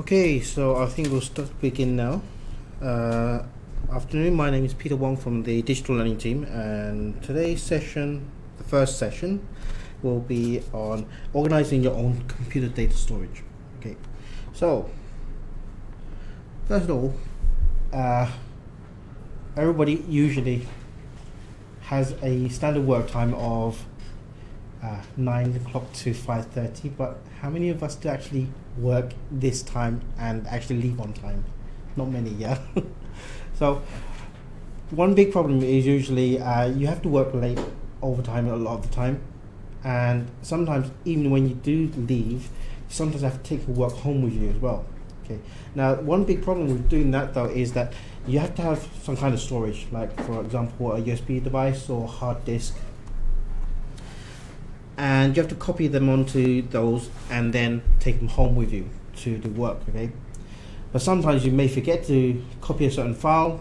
Okay, so I think we'll begin now. Afternoon, my name is Peter Wong from the Digital Learning team, and today's session, the first session, will be on organizing your own computer data storage. Okay, so first of all, everybody usually has a standard work time of 9 o'clock to 5:30, but how many of us do actually work this time and actually leave on time? Not many, yeah. So one big problem is usually you have to work late overtime a lot of the time, and sometimes even when you do leave, you sometimes have to take your work home with you as well. Okay. Now one big problem with doing that though is that you have to have some kind of storage, like for example a USB device or hard disk, and you have to copy them onto those and then take them home with you to do work. Okay, but sometimes you may forget to copy a certain file,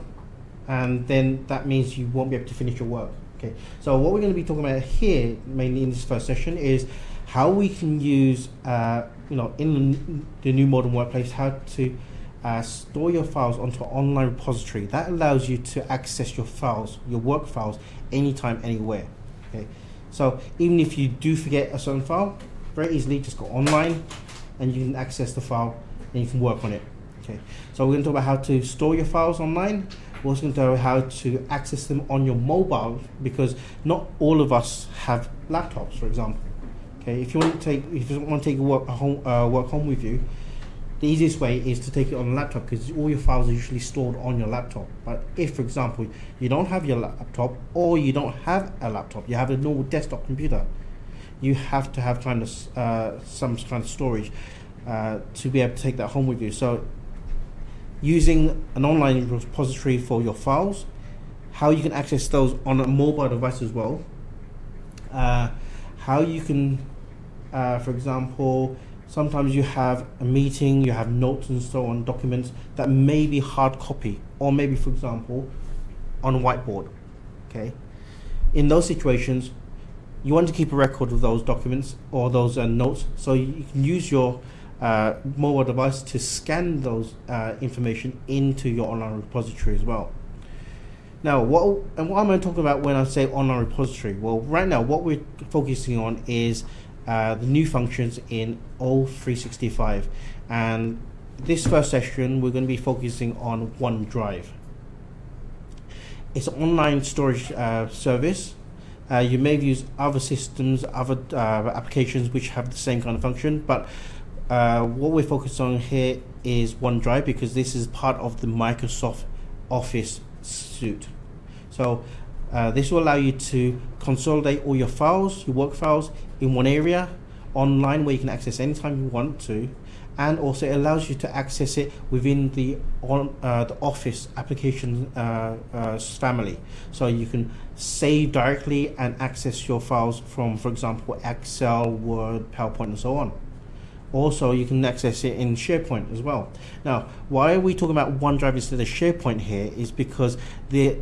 and then that means you won't be able to finish your work. Okay, so what we're going to be talking about here mainly in this first session is how we can use in the new modern workplace, how to store your files onto an online repository that allows you to access your files, your work files, anytime, anywhere. Okay, so even if you do forget a certain file, very easily just go online and you can access the file and you can work on it. Okay, so we're going to talk about how to store your files online. We're also going to talk about how to access them on your mobile, because not all of us have laptops, for example. Okay, if you want to take your work home with you, the easiest way is to take it on a laptop, because all your files are usually stored on your laptop. But if, for example, you don't have your laptop, or you don't have a laptop, you have a normal desktop computer, you have to have kind of some kind of storage to be able to take that home with you. So using an online repository for your files, how you can access those on a mobile device as well, how you can, for example, sometimes you have a meeting, you have notes and so on, documents that may be hard copy, or maybe, for example, on a whiteboard. Okay, in those situations, you want to keep a record of those documents or those notes, so you can use your mobile device to scan those information into your online repository as well. Now, what am I talking about when I say online repository? Well, right now, what we're focusing on is the new functions in O365, and this first session we're going to be focusing on OneDrive. It's an online storage service. You may use other systems, other applications which have the same kind of function, but what we're focused on here is OneDrive, because this is part of the Microsoft Office suite. So this will allow you to consolidate all your files, your work files, in one area online where you can access anytime you want to, and also it allows you to access it within the Office application family. So you can save directly and access your files from, for example, Excel, Word, PowerPoint, and so on. Also, you can access it in SharePoint as well. Now, why are we talking about OneDrive instead of SharePoint here is because they're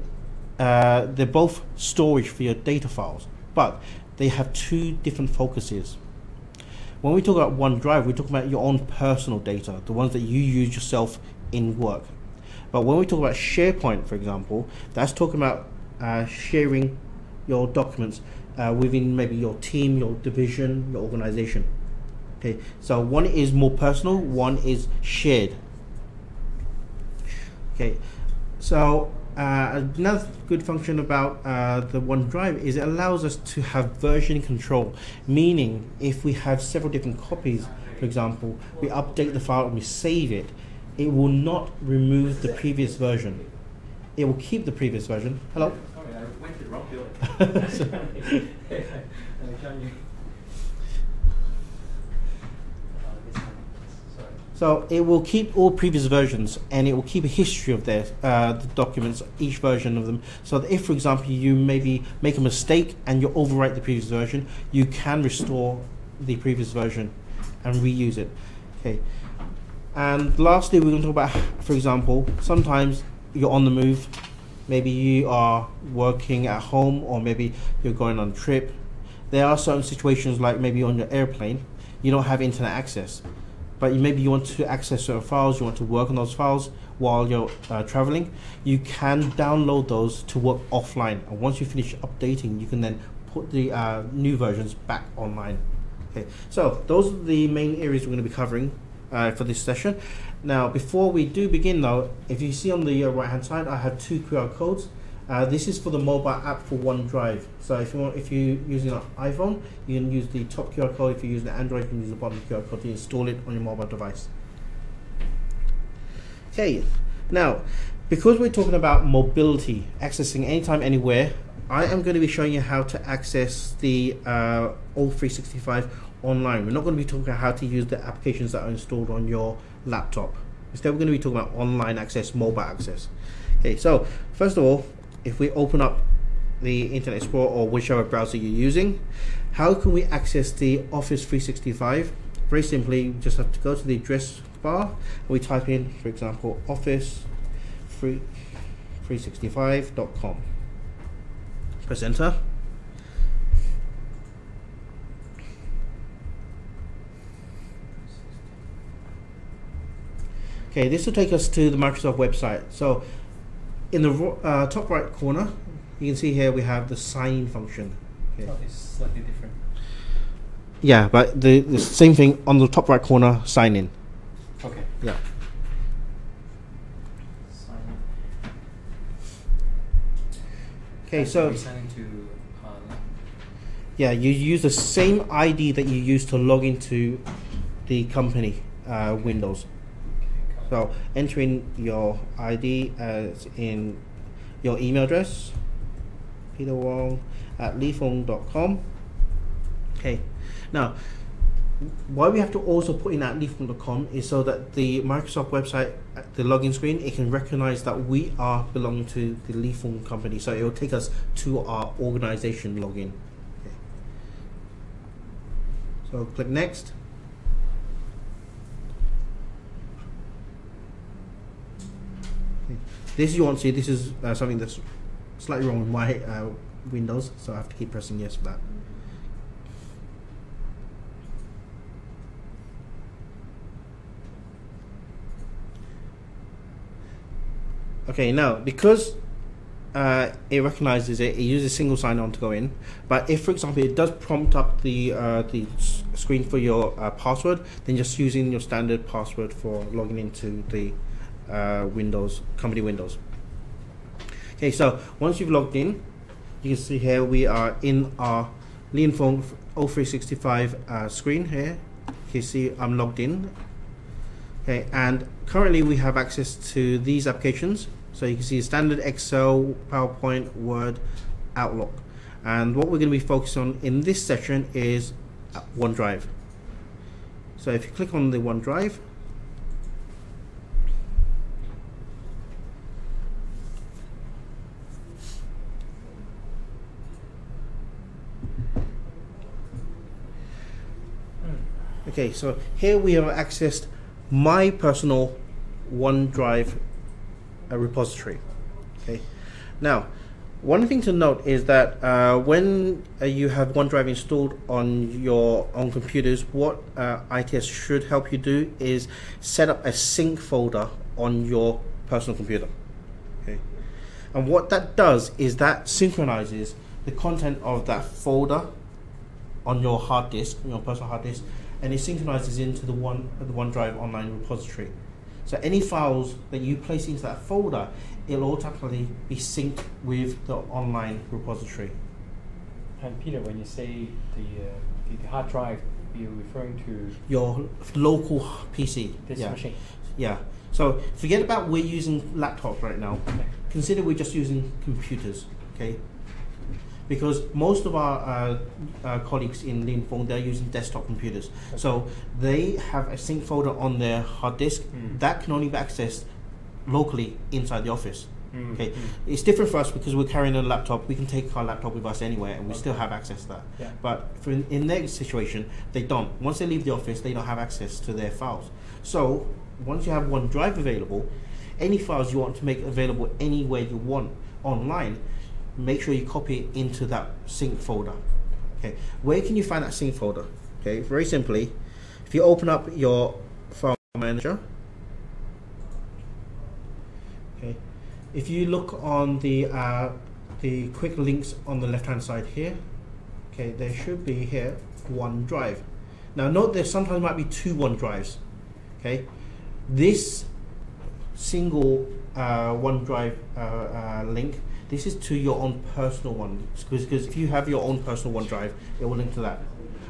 both storage for your data files, but they have two different focuses. When we talk about OneDrive, we're talking about your own personal data, the ones that you use yourself in work. But when we talk about SharePoint, for example, that's talking about sharing your documents within maybe your team, your division, your organization. Okay, so one is more personal, one is shared. Okay, so another good function about the OneDrive is it allows us to have version control, meaning if we have several different copies, for example, we update the file and we save it, it will not remove the previous version. It will keep the previous version. Hello? Sorry, I went to the wrong building. So it will keep all previous versions, and it will keep a history of the documents, each version of them, so that if, for example, you maybe make a mistake and you overwrite the previous version, you can restore the previous version and reuse it. Okay. And lastly, we're going to talk about, for example, sometimes you're on the move, maybe you are working at home, or maybe you're going on a trip. There are certain situations, like maybe on your airplane, you don't have internet access. but maybe you want to access certain files, you want to work on those files while you're traveling, you can download those to work offline. And once you finish updating, you can then put the new versions back online. Okay, so those are the main areas we're going to be covering for this session. Now, before we do begin though, if you see on the right hand side, I have 2 QR codes. This is for the mobile app for OneDrive. So if you're using an iPhone, you can use the top QR code. If you're using Android, you can use the bottom QR code to install it on your mobile device. Okay, now because we're talking about mobility, accessing anytime, anywhere, I am going to be showing you how to access the O365 online. We're not going to be talking about how to use the applications that are installed on your laptop. Instead, we're going to be talking about online access, mobile access. Okay, so first of all, if we open up the Internet Explorer or whichever browser you're using, how can we access the Office 365? Very simply, we just have to go to the address bar and we type in, for example, office365.com. Press enter. Okay, this will take us to the Microsoft website. So in the top right corner, you can see here we have the sign-in function. Okay. Oh, it's slightly different. Yeah, but the same thing on the top right corner, sign in. Okay. Yeah. Sign in. Okay, so we sign into. yeah, you use the same ID that you use to log into the company Windows. So enter in your ID as in your email address, peterwong@leafong.com. Okay, now why we have to also put in @leafong.com is so that the Microsoft website, the login screen, it can recognize that we are belonging to the Leafong company. So it will take us to our organization login. Okay. So click next. This you won't see. This is something that's slightly wrong with my Windows, so I have to keep pressing yes for that. Okay, now because it recognizes it uses single sign-on to go in. But if, for example, it does prompt up the screen for your password, then just using your standard password for logging into the Windows, company Windows. Okay, so once you've logged in, you can see here we are in our Leafong O365 screen here. You see I'm logged in. Okay, and currently we have access to these applications. So you can see standard Excel, PowerPoint, Word, Outlook. And what we're going to be focused on in this section is OneDrive. So if you click on the OneDrive, okay, so here we have accessed my personal OneDrive repository. Okay, now one thing to note is that when you have OneDrive installed on your own computers, what ITS should help you do is set up a sync folder on your personal computer. Okay, and what that does is that synchronizes the content of that folder on your hard disk, your personal hard disk, and it synchronizes into the OneDrive online repository. So any files that you place into that folder, it'll automatically be synced with the online repository. And Peter, when you say the hard drive, you're referring to your local PC. This yeah. machine. Yeah. So forget about we're using laptops right now. Okay. Consider we're just using computers. Okay. Because most of our colleagues in Leafong, they're using desktop computers. Okay. So they have a sync folder on their hard disk that can only be accessed locally inside the office. Okay, it's different for us because we're carrying a laptop. We can take our laptop with us anywhere, and we still have access to that. Yeah. But in their situation, they don't. Once they leave the office, they don't have access to their files. So once you have OneDrive available, any files you want to make available anywhere you want online, make sure you copy it into that sync folder. Okay, where can you find that sync folder? Okay, very simply, if you open up your File Manager. Okay, if you look on the quick links on the left hand side here, okay, there should be here OneDrive. Now note there sometimes might be two OneDrives. Okay, this single OneDrive link, this is to your own personal one, because if you have your own personal OneDrive, it will link to that.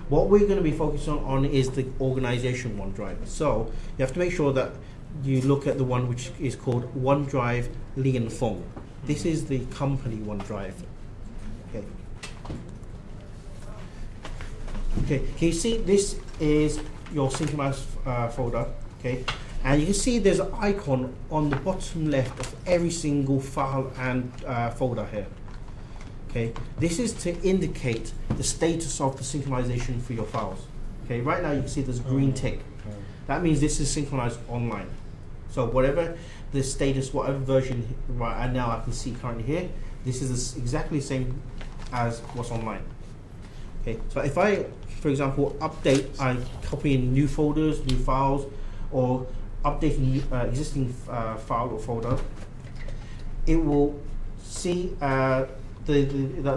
What we're going to be focusing on is the organization OneDrive. So you have to make sure that you look at the one which is called OneDrive Li and Feng. This is the company OneDrive. Okay. Okay. Can you see this is your synchronized folder? Okay. And you can see there's an icon on the bottom left of every single file and folder here. Okay, this is to indicate the status of the synchronization for your files. Okay, right now you can see there's a green tick. That means this is synchronized online. So whatever the status, whatever version right now I can see currently here, this is exactly the same as what's online. Okay, so if I, for example, update, I copy in new folders, new files, or updating existing file or folder, it will see the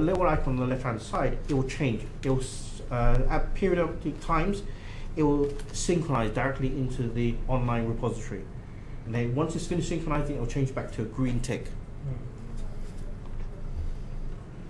little icon on the left hand side. It will change. It will at periodic times it will synchronize directly into the online repository, and then once it's finished synchronizing, it will change back to a green tick.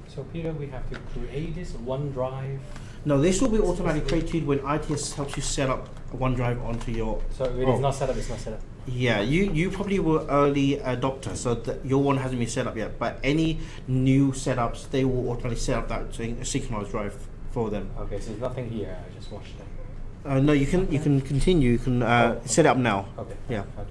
So Peter, we have to create this OneDrive. No, this will be automatically created when ITS helps you set up OneDrive onto your. So it is not set up. It's not set up. Yeah, you probably were early adopter, so your one hasn't been set up yet. But any new setups, they will automatically set up that synchronized drive for them. Okay, so there's nothing here. I just watched it. No, you can continue. You can set it up now. Okay. Yeah. Okay.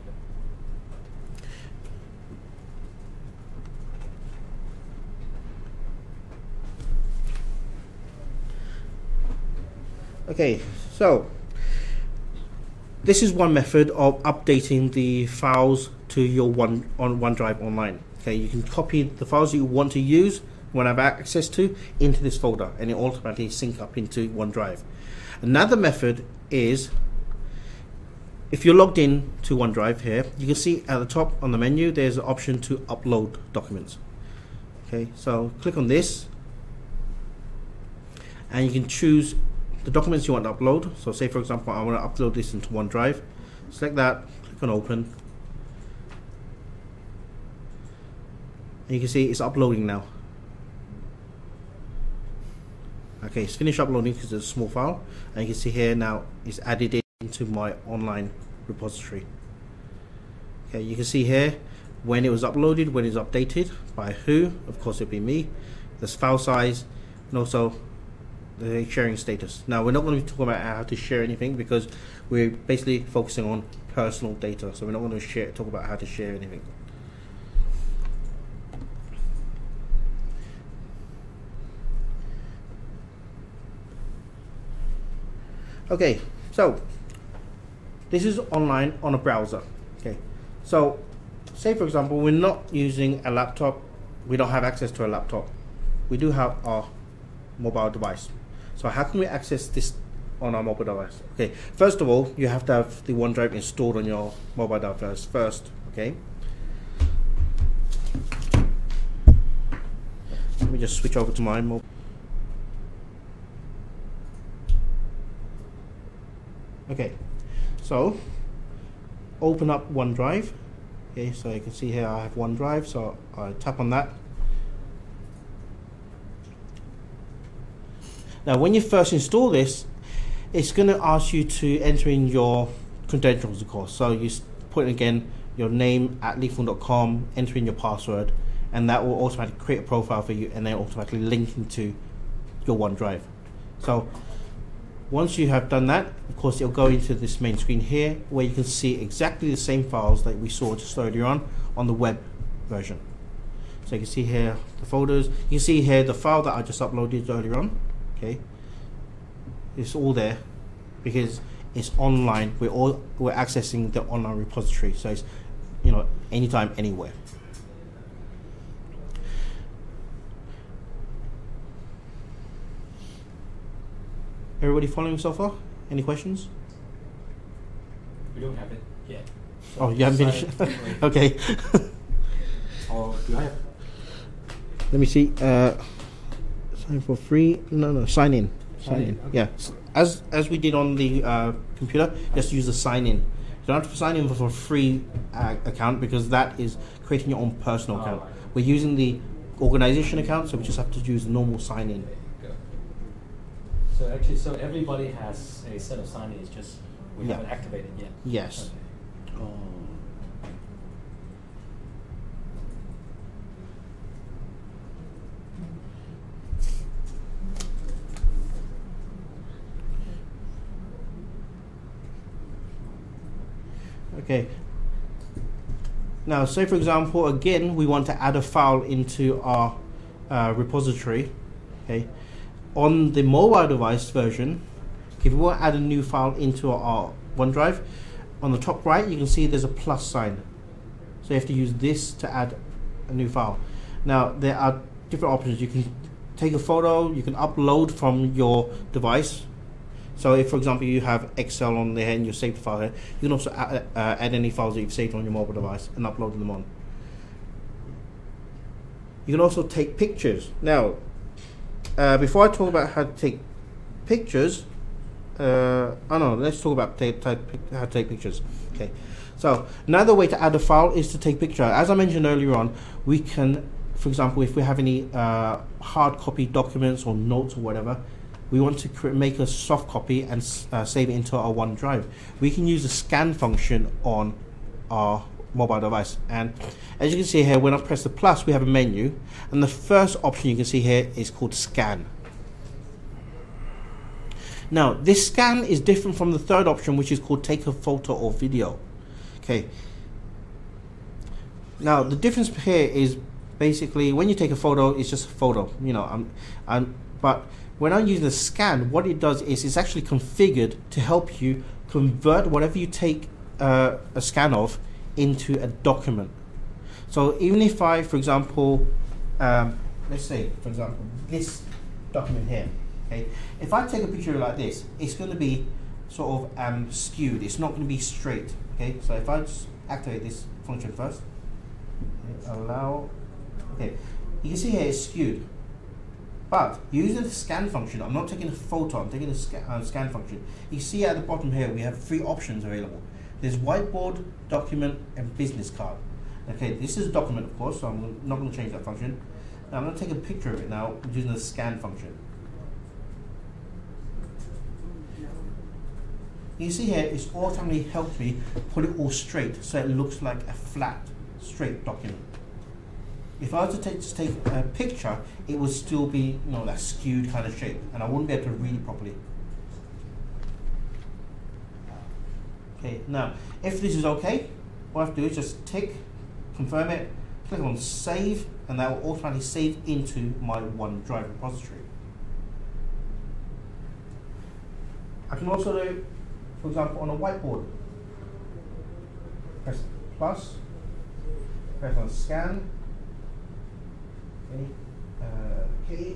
Okay, so this is one method of updating the files to your OneDrive online. Okay, you can copy the files you want to use, want to have access to, into this folder, and it automatically sync up into OneDrive. Another method is, if you're logged in to OneDrive here, you can see at the top on the menu there's an option to upload documents. Okay, so click on this, and you can choose the documents you want to upload. So say for example I want to upload this into OneDrive. Select that, click on open, and you can see it's uploading now. Okay, it's finished uploading because it's a small file, and you can see here now it's added into my online repository. Okay, you can see here when it was uploaded, when it's updated, by who, of course it'll be me, there's file size, and also the sharing status. Now we're not going to be talking about how to share anything because we're basically focusing on personal data, so we're not going to talk about how to share anything. Okay, so this is online on a browser. Okay, so say for example we're not using a laptop, we don't have access to a laptop, we do have our mobile device. So how can we access this on our mobile device? Okay, first of all, you have to have the OneDrive installed on your mobile device first. Okay, let me just switch over to my mobile. Okay, so open up OneDrive. Okay, so you can see here I have OneDrive, so I tap on that. Now when you first install this, it's going to ask you to enter in your credentials, of course. So you put in again your name at leafon.com, enter in your password, and that will automatically create a profile for you and then automatically link into your OneDrive. So once you have done that, of course it'll go into this main screen here where you can see exactly the same files that we saw just earlier on the web version. So you can see here the folders, you can see here the file that I just uploaded earlier on. Okay, it's all there because it's online. We're accessing the online repository, so it's, you know, anytime, anywhere. Everybody following so far? Any questions? We don't have it yet. So Oh, you haven't finished? wait. Okay. Or do I have? Let me see. Sign for free. No, sign in. Sign in. Okay. Yeah. As we did on the computer, just use the sign in. You don't have to sign in for a free account because that is creating your own personal account. Right. We're using the organization account, so we just have to use normal sign in. Go. So actually, so everybody has a set of sign-ins, just we Yeah. haven't activated yet. Yes. Okay. Okay. Now, say for example, again, we want to add a file into our repository. Okay. On the mobile device version, if we want to add a new file into our OneDrive, on the top right, you can see there's a plus sign. So you have to use this to add a new file. Now, there are different options. You can take a photo, you can upload from your device. So if, for example, you have Excel on there and you saved a file here, you can also add any files that you've saved on your mobile device and upload them on. You can also take pictures. Now, before I talk about how to take pictures, let's talk about how to take pictures. Okay. So another way to add a file is to take picture. As I mentioned earlier on, we can, for example, if we have any hard copy documents or notes or whatever, we want to make a soft copy and save it into our OneDrive. We can use the scan function on our mobile device. And as you can see here, when I press the plus, we have a menu. And the first option you can see here is called scan. Now, this scan is different from the third option, which is called take a photo or video. Okay. Now, the difference here is basically when you take a photo, it's just a photo. You know, but when I use the scan, what it does is it's actually configured to help you convert whatever you take a scan of into a document. So even if I, for example, let's say, for example, this document here, okay, if I take a picture like this, it's going to be sort of skewed. It's not going to be straight. Okay, so if I just activate this function first, allow, okay, you can see here it's skewed. But using the scan function, I'm not taking a photo, I'm taking a scan function. You see at the bottom here, we have 3 options available. There's whiteboard, document, and business card. Okay, this is a document, of course, so I'm not going to change that function. Now I'm going to take a picture of it now using the scan function. You see here, it's automatically helped me put it all straight, so it looks like a flat, straight document. If I was to take a picture, it would still be, you know, that skewed kind of shape, and I wouldn't be able to read it properly. Okay, now, if this is okay, what I have to do is just tick, confirm it, click on save, and that will automatically save into my OneDrive repository. I can also do, for example, on a whiteboard. Press plus, press on scan. Okay.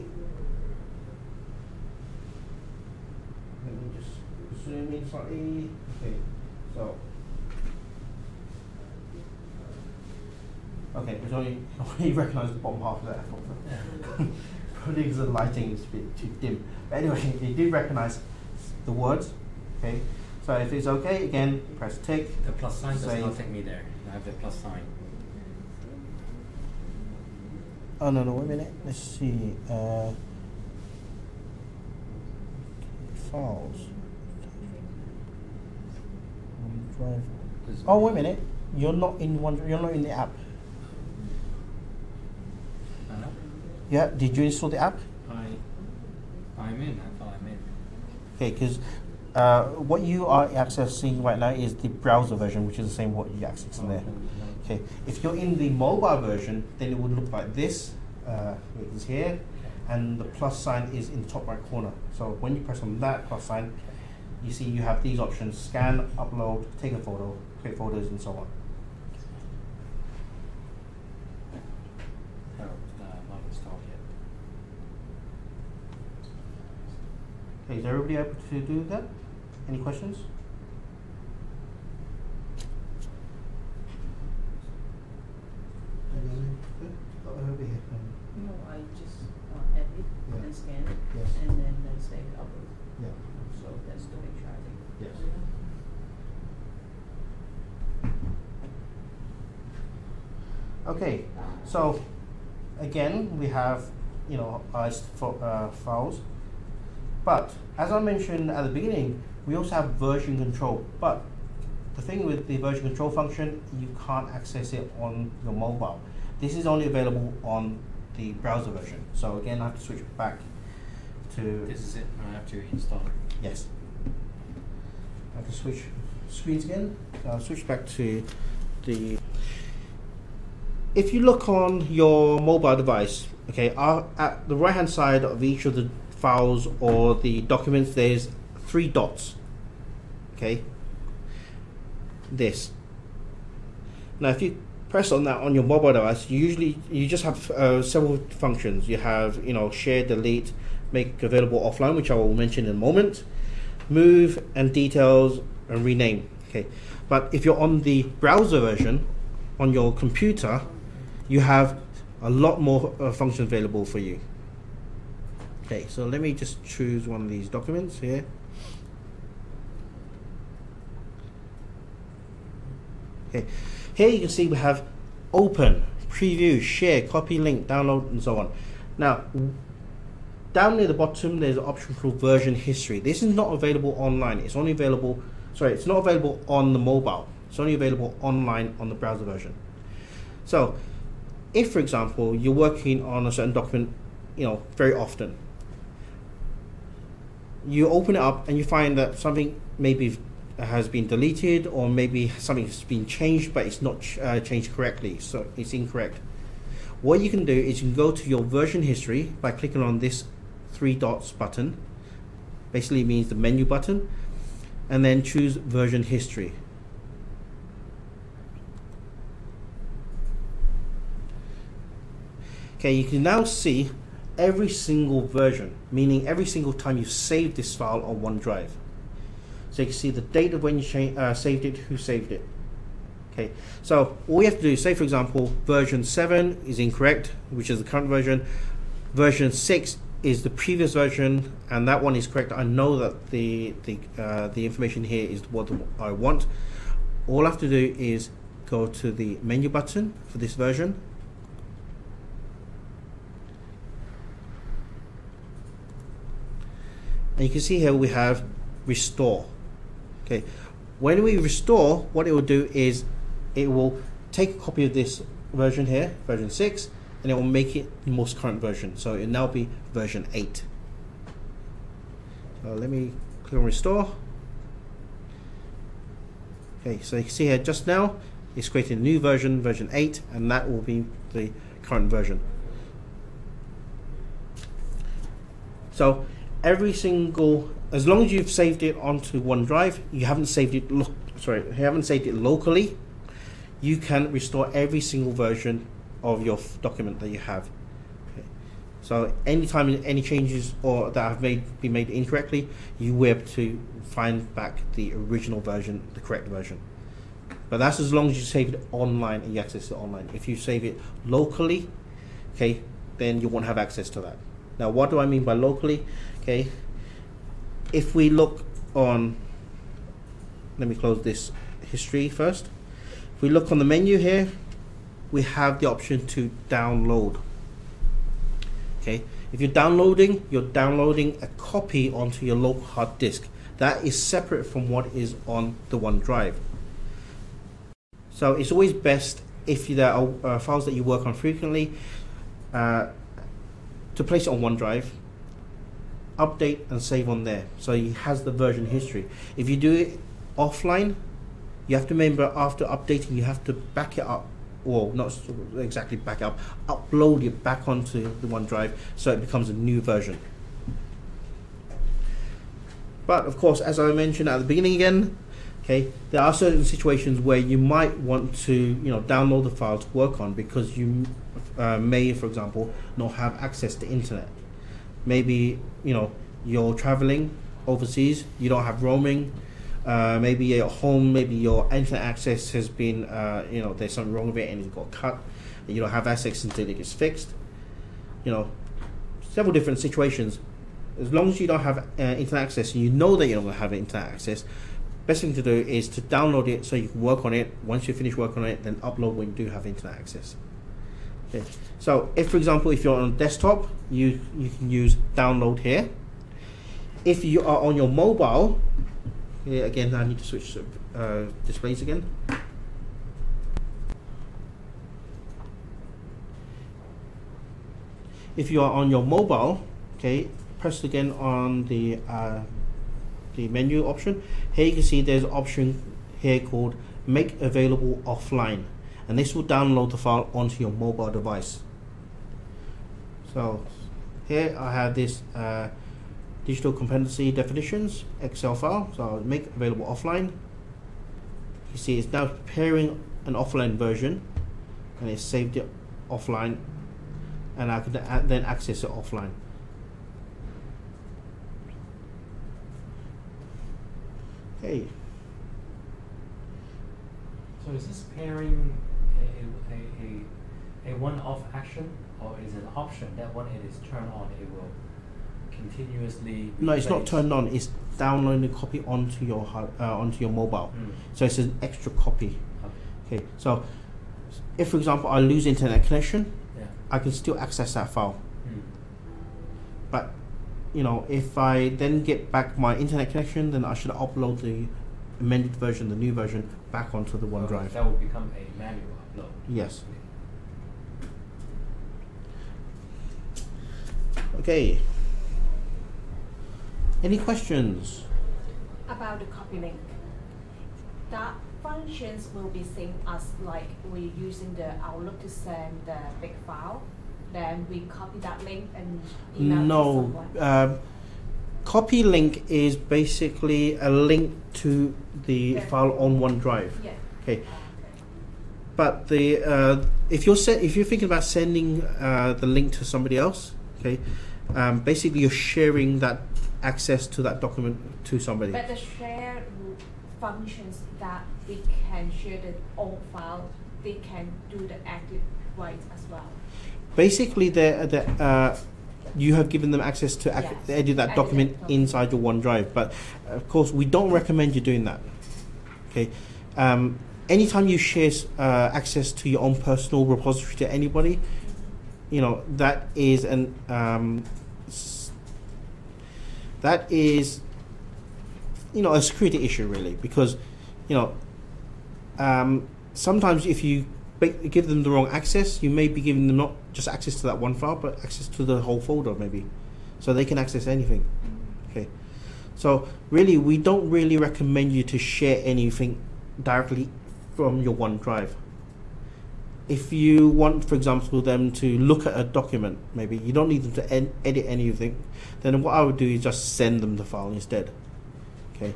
Let me just zoom in slightly. Okay, so there's only recognise the bottom half of that. Probably because the lighting is a bit too dim. But anyway, it did recognise the words. Okay, so if it's okay, again press tick. The plus sign does save. not take me there. I have the plus sign. Oh no, wait a minute. Let's see. Files. OneDrive. Oh, wait a minute. You're not in OneDrive. You're not in the app. No. Yeah. Did you install the app? I'm in. I thought I'm in. Okay, because what you are accessing right now is the browser version, which is the same what you access in there. Okay, if you're in the mobile version, then it would look like this. It is here, and the plus sign is in the top right corner. So when you press on that plus sign, you see you have these options: scan, upload, take a photo, create photos, and so on. Oh, not installed yet. Okay, is everybody able to do that? Any questions? over here. No, I just edit Yeah. and scan it, Yes. and then I say upload. Yeah. So that's the picture I think. Yes. Okay, so again we have files, but as I mentioned at the beginning, we also have version control. But the thing with the version control function, you can't access it on your mobile. This is only available on the browser version. So again, I have to switch back to. This is it. I have to install it. Yes. I have to switch screens again. So I'll switch back to the. If you look on your mobile device, okay, at the right hand side of each of the files or the documents, there's 3 dots. Okay. This. Now, if you press on that on your mobile device, you just have several functions. You have share, delete, make available offline, which I will mention in a moment, move and details and rename. Okay, but if you're on the browser version on your computer, you have a lot more functions available for you. Okay, so let me just choose one of these documents here. Okay, here you can see we have open, preview, share, copy link, download, and so on. Now, down near the bottom, there's an option called version history. This is not available online. It's only available, it's not available on the mobile. It's only available online on the browser version. So, if, for example, you're working on a certain document, very often, you open it up and you find that something maybe has been deleted, or maybe something has been changed, but it's not changed correctly, so it's incorrect. What you can do is you can go to your version history by clicking on this 3 dots button. Basically, it means the menu button, and then choose version history. Okay, you can now see every single version, meaning every single time you saved this file on OneDrive. So you can see the date of when you saved it, who saved it. Okay, so all we have to do is say, for example, version 7 is incorrect, which is the current version. Version 6 is the previous version, and that one is correct. I know that the information here is what I want. All I have to do is go to the menu button for this version. And you can see here we have restore. Okay, when we restore, what it will do is it will take a copy of this version here, version 6, and it will make it the most current version. So it will now be version 8. So let me click on restore. Okay, so you can see here just now it's creating a new version, version 8, and that will be the current version. So every single, as long as you've saved it onto OneDrive, you haven't saved it locally, you can restore every single version of your document that you have. Okay. So anytime any changes or that have been made incorrectly, you will be able to find back the original version, the correct version. But that's as long as you save it online and you access it online. If you save it locally, okay, then you won't have access to that. Now, what do I mean by locally? Okay, if we look on, let me close this history first. If we look on the menu here, we have the option to download. Okay, if you're downloading a copy onto your local hard disk. That is separate from what is on the OneDrive. So it's always best, if there are files that you work on frequently, to place it on OneDrive, update and save on there, so it has the version history. If you do it offline, you have to remember, after updating, you have to back it up, or not exactly back it up, upload it back onto the OneDrive so it becomes a new version. But of course, as I mentioned at the beginning again, okay, there are certain situations where you might want to download the file to work on, because you may, for example, not have access to internet. Maybe you're traveling overseas, you don't have roaming, maybe you're at home, maybe your internet access has been there's something wrong with it and it's got cut. that you don't have access until it gets fixed. You know, several different situations. As long as you don't have internet access and you know that you're not going to have internet access, best thing to do is to download it so you can work on it. Once you finish working on it, then upload when you do have internet access. Okay. So if, for example, if you're on a desktop, you can use download here. If you are on your mobile, here again, I need to switch displays again. If you are on your mobile, okay, press again on the menu option. Here you can see there's an option here called Make Available Offline, and this will download the file onto your mobile device. So here I have this digital competency definitions Excel file, so I'll make available offline. You see it's now preparing an offline version, and it's saved it offline, and I can then access it offline. Okay. So is this pairing a one-off action, or is it an option that when it is turned on, it will continuously? No, it's not turned on. It's downloading the copy onto your mobile. So it's an extra copy. Okay. So if, for example, I lose internet connection, I can still access that file. But you know, if I then get back my internet connection, then I should upload the amended version, the new version, back onto the OneDrive. That will become a manual upload. Yes. Okay. Any questions? About the copy link. That functions will be same as like we're using the Outlook to send the big file. Then we copy that link and email to someone. Copy link is basically a link to the file on OneDrive. Yeah. Okay. But the if you're thinking about sending the link to somebody else, okay, basically you're sharing that access to that document to somebody. But the share functions that they can share their own file, they can do the edit rights as well. Basically, you have given them access to edit that document inside your OneDrive. But of course, we don't recommend you doing that. Okay. Anytime you share access to your own personal repository to anybody, you know, that is a security issue, really, because you know sometimes if you give them the wrong access, you may be giving them not just access to that one file, but access to the whole folder, maybe, so they can access anything. Okay, so really, we don't really recommend you to share anything directly from your OneDrive. If you want, for example, them to look at a document, maybe you don't need them to edit anything, then what I would do is just send them the file instead. Okay,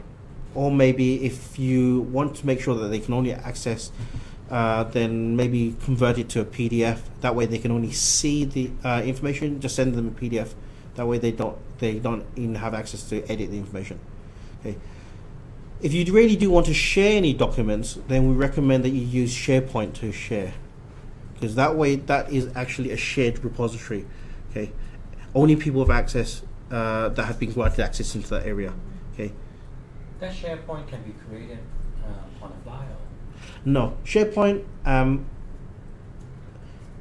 or maybe if you want to make sure that they can only access, then maybe convert it to a PDF. That way they can only see the information. Just send them a PDF. That way they don't even have access to edit the information. Okay. If you really do want to share any documents, then we recommend that you use SharePoint to share, because that way that is actually a shared repository. Okay, only people have access that have been granted access into that area. Okay. That SharePoint can be created on a file. No, SharePoint.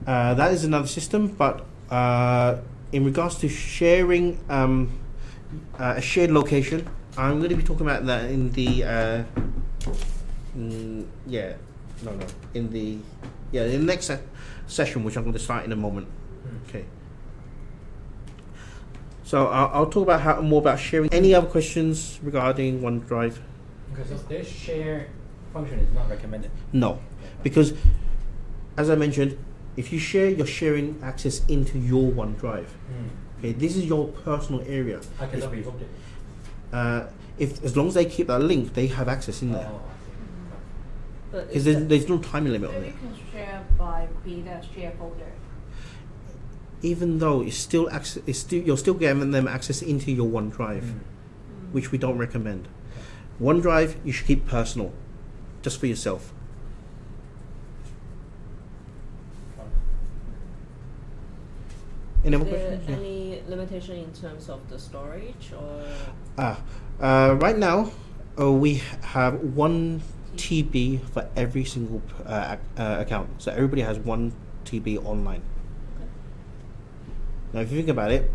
That is another system, but in regards to sharing a shared location, I'm going to be talking about that in the in the next session, which I'm going to start in a moment. Okay. So I'll talk about more about sharing. Any other questions regarding OneDrive? Because this share function is not recommended. No, because as I mentioned, if you share, you're sharing access into your OneDrive. Okay, this is your personal area. I cannot revoke it. As long as they keep that link, they have access in there. Because there's no time limit on it. So you can share by the share folder. Even though you're still giving them access into your OneDrive, which we don't recommend. OneDrive you should keep personal, just for yourself. Any other Is there questions? Yeah. any limitation in terms of the storage or? Right now, we have 1 TB for every single account. So everybody has 1 TB online. Okay. Now, if you think about it,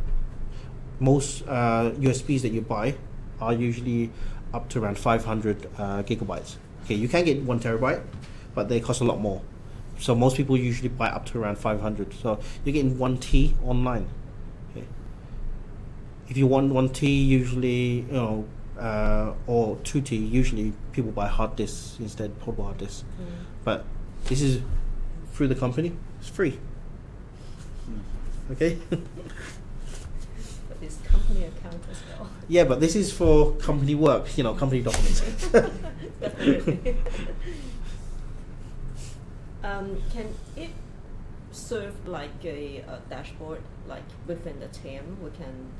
most USBs that you buy are usually up to around 500 gigabytes. Okay, you can get 1 terabyte, but they cost a lot more. So most people usually buy up to around 500. So you're getting 1 T online. Okay. If you want 1 T, usually or 2 T, usually people buy hard disks instead, portable hard disks. But this is through the company. It's free. Okay. But this company account as well. Yeah, but this is for company work, company documents. Definitely. Can it serve like a dashboard, like within the team? We can,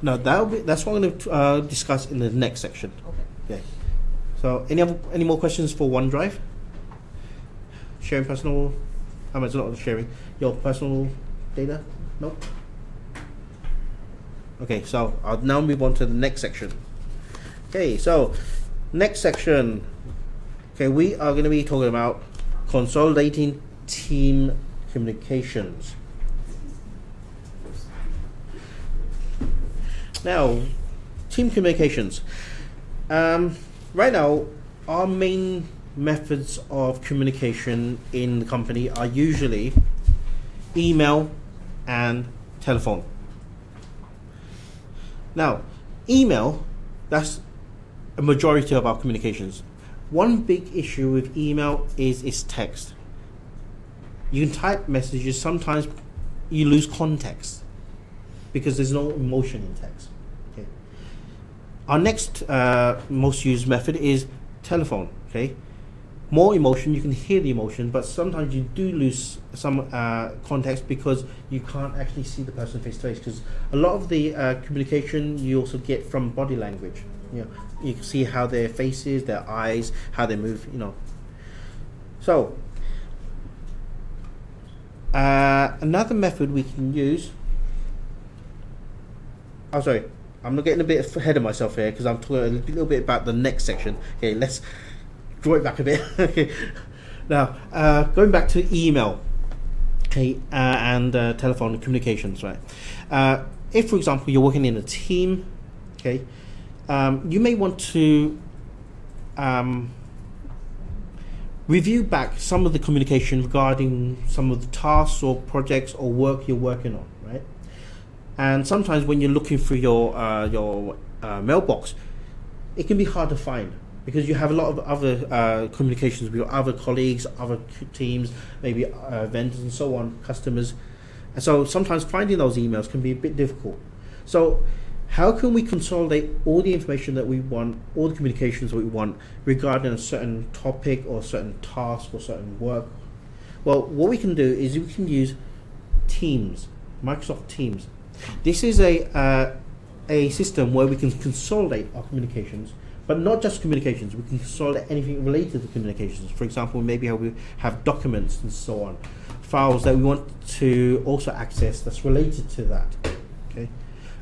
No, update? that's what I'm going to discuss in the next section. Okay. Okay. So, any more questions for OneDrive? Sharing personal, it's not sharing your personal data. Nope. Okay, so I'll now move on to the next section. Okay, so next section. Okay, we are going to be talking about consolidating team communications. Now, team communications. Right now, our main methods of communication in the company are usually email and telephone. Now, email, that's a majority of our communications. One big issue with email is its text. You can type messages, sometimes you lose context because there's no emotion in text. Okay. Our next most used method is telephone. Okay. More emotion, you can hear the emotion, but sometimes you do lose some context because you can't actually see the person face to face. Because a lot of the communication you also get from body language. You can see how their faces, their eyes, how they move. So another method we can use. Oh, sorry, I'm not getting a bit ahead of myself here because I'm talking a little bit about the next section. Okay, let's draw it back a bit. Okay. Now, going back to email, okay, and telephone communications, right? If, for example, you're working in a team, okay, you may want to review back some of the communication regarding some of the tasks or projects or work you're working on, right? And sometimes when you're looking through your mailbox, it can be hard to find, because you have a lot of other communications with your other colleagues, other teams, maybe vendors and so on, customers. And so sometimes finding those emails can be a bit difficult. So how can we consolidate all the information that we want, all the communications that we want regarding a certain topic or certain task or certain work? Well, what we can do is we can use Teams, Microsoft Teams. This is a system where we can consolidate our communications. But not just communications, we can consolidate anything related to communications. For example, maybe how we have documents and so on, files that we want to also access that's related to that. Okay.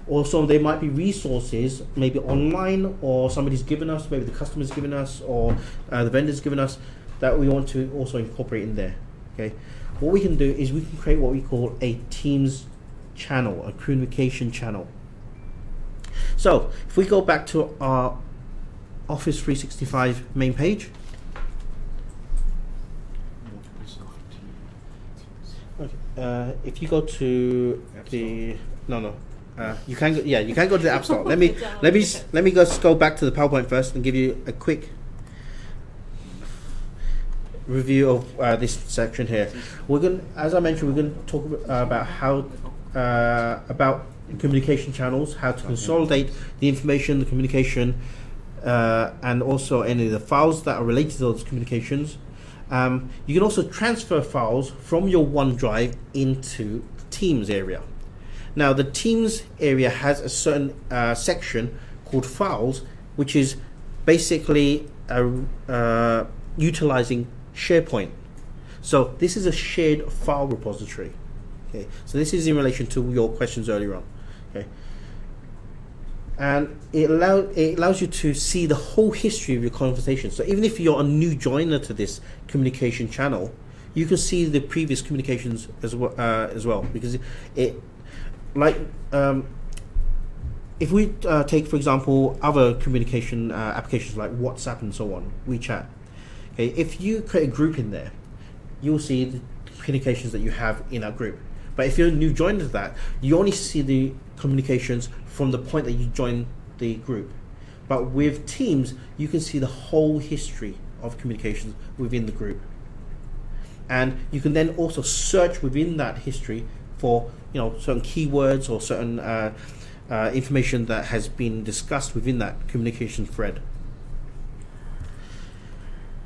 Also, there might be resources, maybe online, or somebody's given us, maybe the customer's given us, or the vendor's given us, that we want to also incorporate in there. Okay. What we can do is we can create what we call a Teams channel, a communication channel. So, if we go back to our Office 365 main page. Okay. If you go to the you can go, you can go to the App Store. let me just go back to the PowerPoint first and give you a quick review of this section here. We're going, as I mentioned, we're going to talk about how about communication channels, how to consolidate the information, the communication. And also any of the files that are related to those communications. You can also transfer files from your OneDrive into Teams area. Now, the Teams area has a certain section called Files, which is basically utilizing SharePoint. So this is a shared file repository. Okay, so this is in relation to your questions earlier on. Okay, and it allows you to see the whole history of your conversation. So even if you're a new joiner to this communication channel, you can see the previous communications as well, because it like if we take, for example, other communication applications like WhatsApp and so on, WeChat. Okay, if you create a group in there, you'll see the communications that you have in that group. But if you're a new joiner to that, you only see the communications from the point that you join the group. But with Teams, you can see the whole history of communications within the group. And you can then also search within that history for certain keywords or certain information that has been discussed within that communication thread.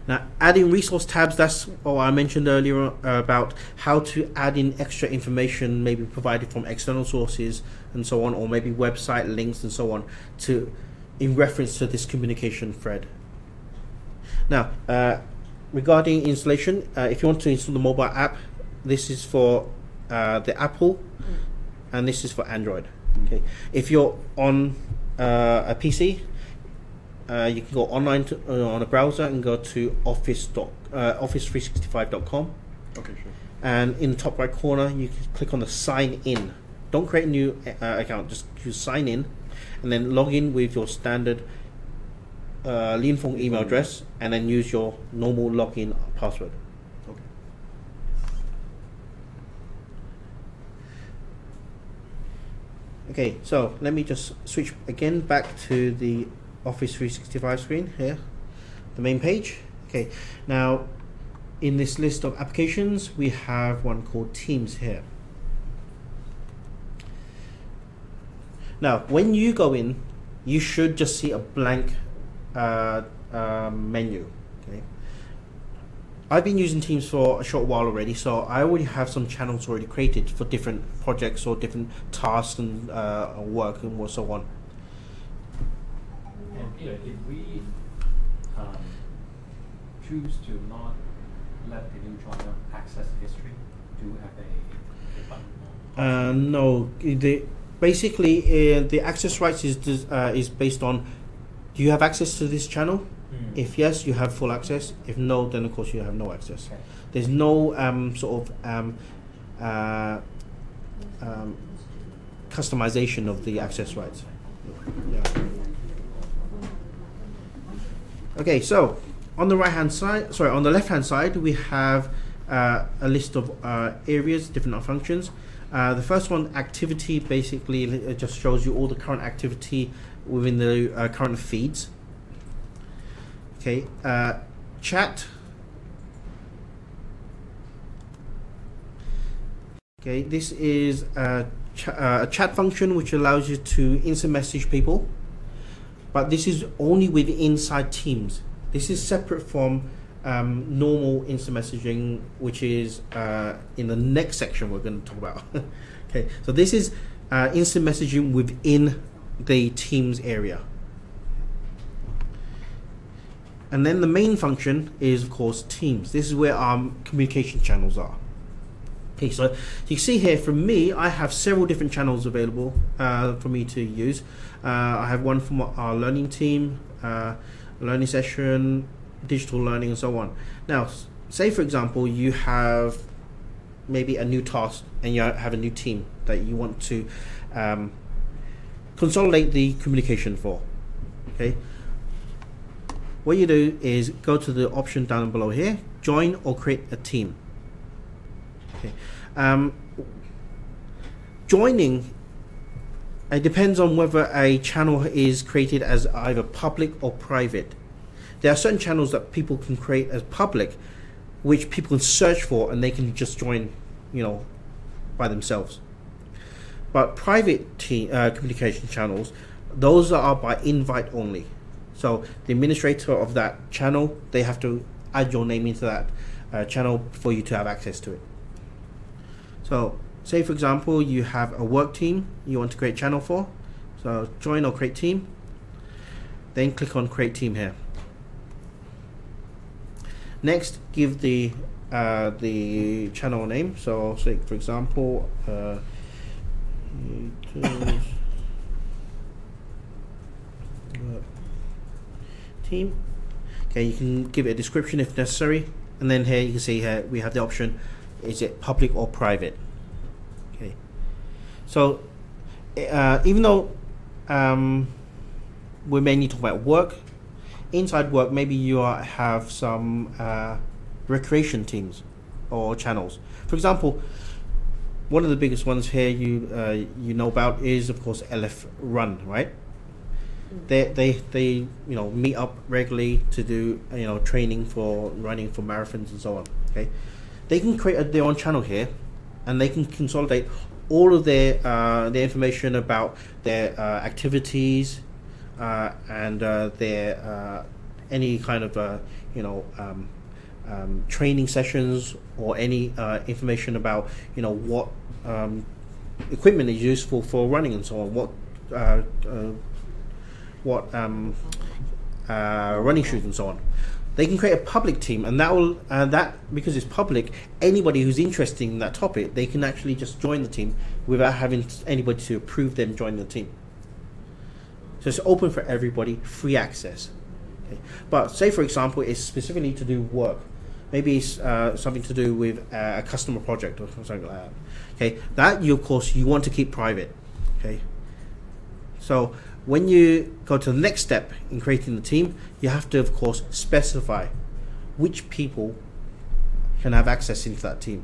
Now, adding resource tabs, that's what I mentioned earlier about how to add in extra information, maybe provided from external sources and so on, or maybe website links and so on, in reference to this communication thread. Now, regarding installation, if you want to install the mobile app, this is for the Apple, and this is for Android. Okay. If you're on a PC, you can go online on a browser and go to office365.com. Okay, sure. And in the top right corner, you can click on the sign in. Don't create a new account, just use sign in, and then log in with your standard Linfeng email address, and then use your normal login password. Okay. Okay, so let me just switch again back to the Office 365 screen here, the main page. Okay, now in this list of applications, we have one called Teams here. Now, when you go in, you should just see a blank menu. Okay, I've been using Teams for a short while already, so I already have some channels already created for different projects or different tasks and work and so on. And Peter, if we choose to not let the new joiner access the history, do we have a button? No, basically the access rights is based on, do you have access to this channel? If yes, you have full access. If no, then of course you have no access. Okay. There's no customization of the access rights. Yeah. Okay, so on the on the left-hand side, we have a list of areas, different functions. The first one, activity, basically it just shows you all the current activity within the current feeds. Okay, chat. Okay, this is a chat function which allows you to instant message people, but this is only with inside Teams. This is separate from normal instant messaging, which is in the next section we're going to talk about. Okay, so this is instant messaging within the Teams area. And then the main function is, of course, Teams. This is where our communication channels are. Okay, so you can see here from me, I have several different channels available for me to use. I have one from our learning team, learning session, digital learning, and so on. Now, say for example, you have maybe a new task and you have a new team that you want to consolidate the communication for. Okay. What you do is go to the option down below here, join or create a team. Okay. Joining, it depends on whether a channel is created as either public or private. There are certain channels that people can create as public, which people can search for and they can just join, by themselves. But private communication channels, those are by invite only. So the administrator of that channel, they have to add your name into that channel for you to have access to it. So say for example, you have a work team you want to create a channel for. So join or create team. Then click on create team here. Next, give the the channel name. So say for example, team. Okay, you can give it a description if necessary, and then here you can see here we have the option: is it public or private? Okay, so even though we mainly talk about work, inside work maybe you have some recreation teams or channels. For example, one of the biggest ones here you know about is of course LF Run, right? They meet up regularly to do training for running for marathons and so on. Okay, they can create their own channel here, and they can consolidate all of their information about their activities and their any kind of training sessions, or any information about what equipment is useful for running and so on, what running shoes and so on. They can create a public team, and that will because it's public, anybody who's interested in that topic, they can actually just join the team without having anybody to approve them joining the team. So it's open for everybody, free access. Okay. But say for example it's specifically to do work, maybe it's something to do with a customer project or something like that. Okay, that you of course you want to keep private. Okay, so when you go to the next step in creating the team, you have to of course specify which people can have access into that team,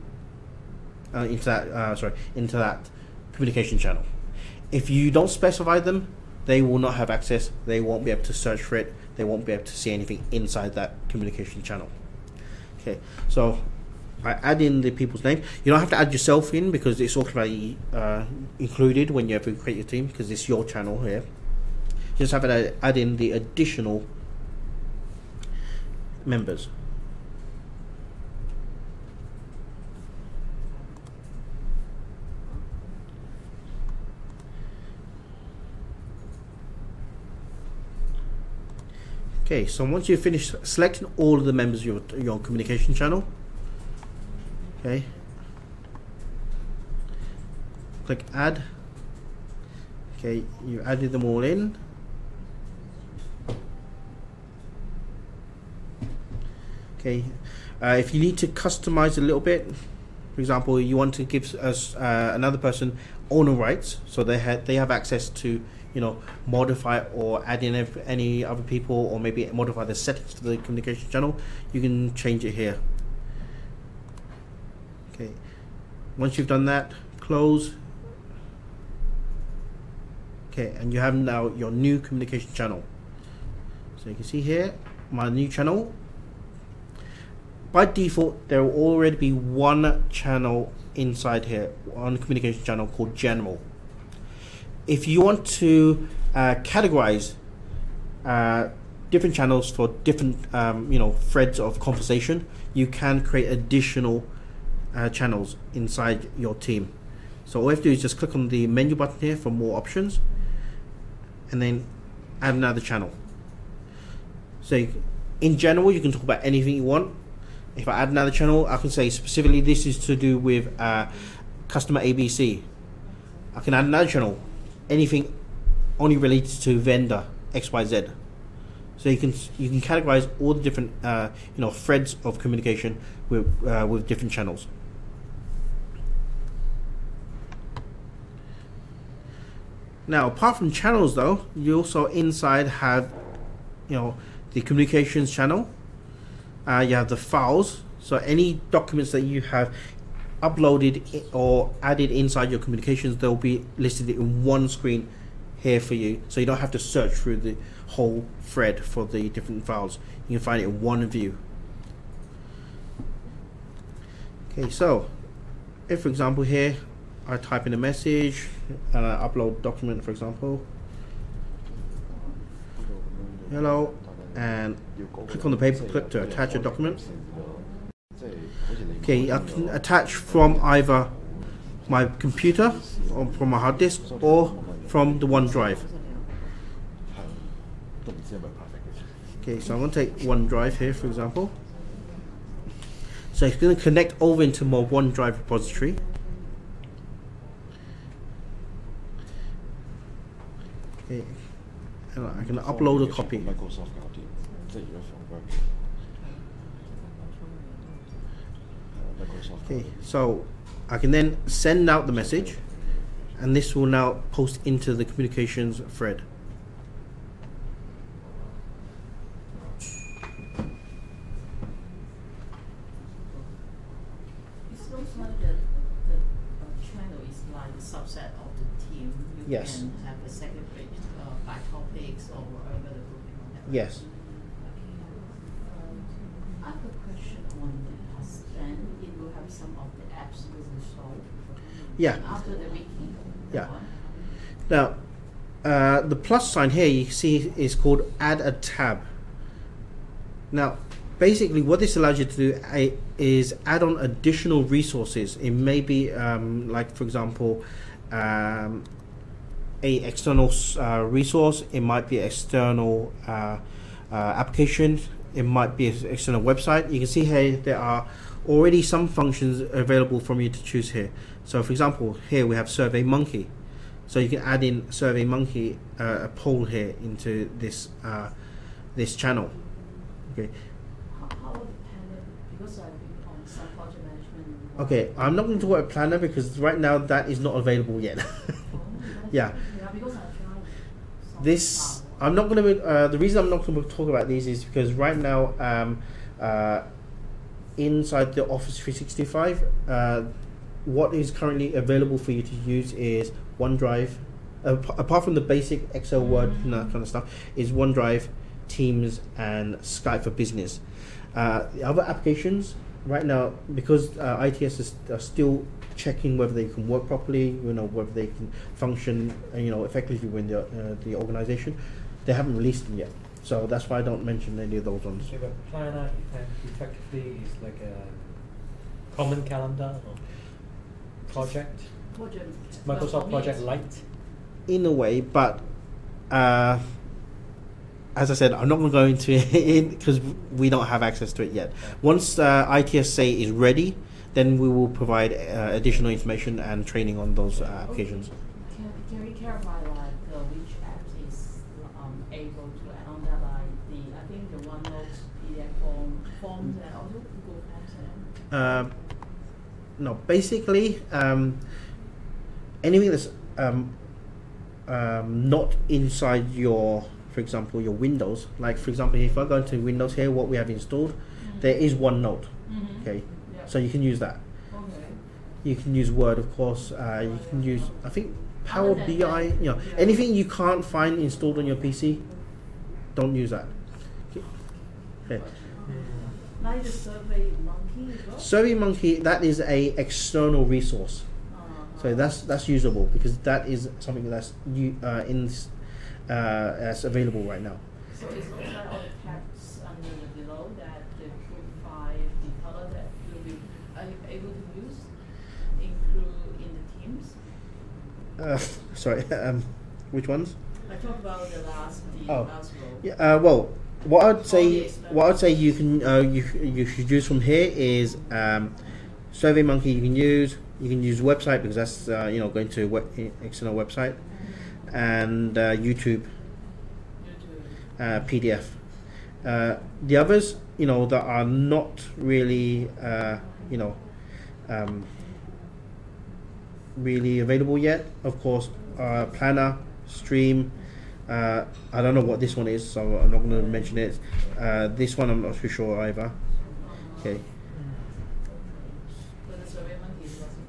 into that communication channel. If you don't specify them, they will not have access. They won't be able to search for it. They won't be able to see anything inside that communication channel. Okay, so I add in the people's name. You don't have to add yourself in because it's automatically included when you ever create your team, because it's your channel here. You just have to add in the additional members. Okay, so once you've finished selecting all of the members of your communication channel, okay, click add. Okay, you added them all in. Okay, if you need to customize a little bit, for example, you want to give us another person owner rights, so they have access to modify or add in any other people, or maybe modify the settings for the communication channel, you can change it here. Okay, once you've done that, close. Okay, and you have now your new communication channel. So you can see here my new channel. By default, there will already be one channel inside here, one communication channel called General. If you want to categorize different channels for different threads of conversation, you can create additional channels inside your team. So all you have to do is just click on the menu button here for more options, and then add another channel. So in general, you can talk about anything you want. If I add another channel, I can say specifically this is to do with customer ABC. I can add another channel, anything only related to vendor XYZ. So you can categorize all the different threads of communication with different channels. Now, apart from channels, though, you also inside have the communications channel. You have the files, so any documents that you have uploaded or added inside your communications, they'll be listed in one screen here for you, so you don't have to search through the whole thread for the different files. You can find it in one view. Okay, so if for example here I type in a message and I upload document, for example, hello, and click on the paper clip to attach a document. Okay, I can attach from either my computer or from my hard disk or from the OneDrive. Okay, so I'm going to take OneDrive here, for example. So it's going to connect over into my OneDrive repository. Okay, and I can upload a copy. Microsoft 搞掂，即係如果放佢Microsoft。 Okay, so I can then send out the message, and this will now post into the communications thread. It looks like the channel is like a subset of the team. You Yes. can have a second page by topics or whatever the grouping on that. Yes. I have a question on that. Then it will have some of the apps will install Yeah. after the wiki. Yeah. Now, the plus sign here you see is called Add a Tab. Now, basically, what this allows you to do is add on additional resources. It may be, like, for example, a external resource. It might be external application. It might be an external website. You can see here there are already some functions available from you to choose here. So, for example, here we have SurveyMonkey. So you can add in SurveyMonkey a poll here into this this channel. Okay. How about the panel? Because I've been on some project management. Okay, I'm not going to talk about Planner because right now that is not available yet. Yeah. Yeah, because I tried some This I'm not going to. The reason I'm not going to talk about these is because right now, inside the Office 365, what is currently available for you to use is OneDrive. Apart from the basic Excel, Word, and that kind of stuff, is OneDrive, Teams, and Skype for Business. The other applications right now, because ITS are still checking whether they can work properly, whether they can function, effectively within the organization, they haven't released them yet. So that's why I don't mention any of those ones. So the planner effectively is like a common calendar or project, Microsoft Project Lite. In a way, but as I said, I'm not going to go into it because we don't have access to it yet. Once ITSA is ready, then we will provide additional information and training on those applications. Can we clarify which app is able to add on that, I think the OneNote, PDF forms and also Google Forms and No, basically anything that's not inside your, for example, your Windows. Like, for example, if I go into Windows here, what we have installed, there is OneNote. Okay, so you can use that. Okay. You can use Word, of course. You can use, I think, Power BI. Anything you can't find installed on your PC, don't use that. Okay. Like the SurveyMonkey as well? SurveyMonkey, that is a external resource. So that's usable because that is something that's that's available right now. So it's also all the text under the below that the Groupify, the color that will be able to use, include in the Teams? Sorry, which ones? I talked about the last Oh. row. Yeah. Well, what I'd say you can you should use from here is SurveyMonkey. You can use website because that's going to external website, and YouTube, PDF. The others, that are not really really available yet. Of course, Planner, Stream. I don't know what this one is, so I'm not going to mention it. This one I'm not too sure either. Okay. But the SurveyMonkey is possible.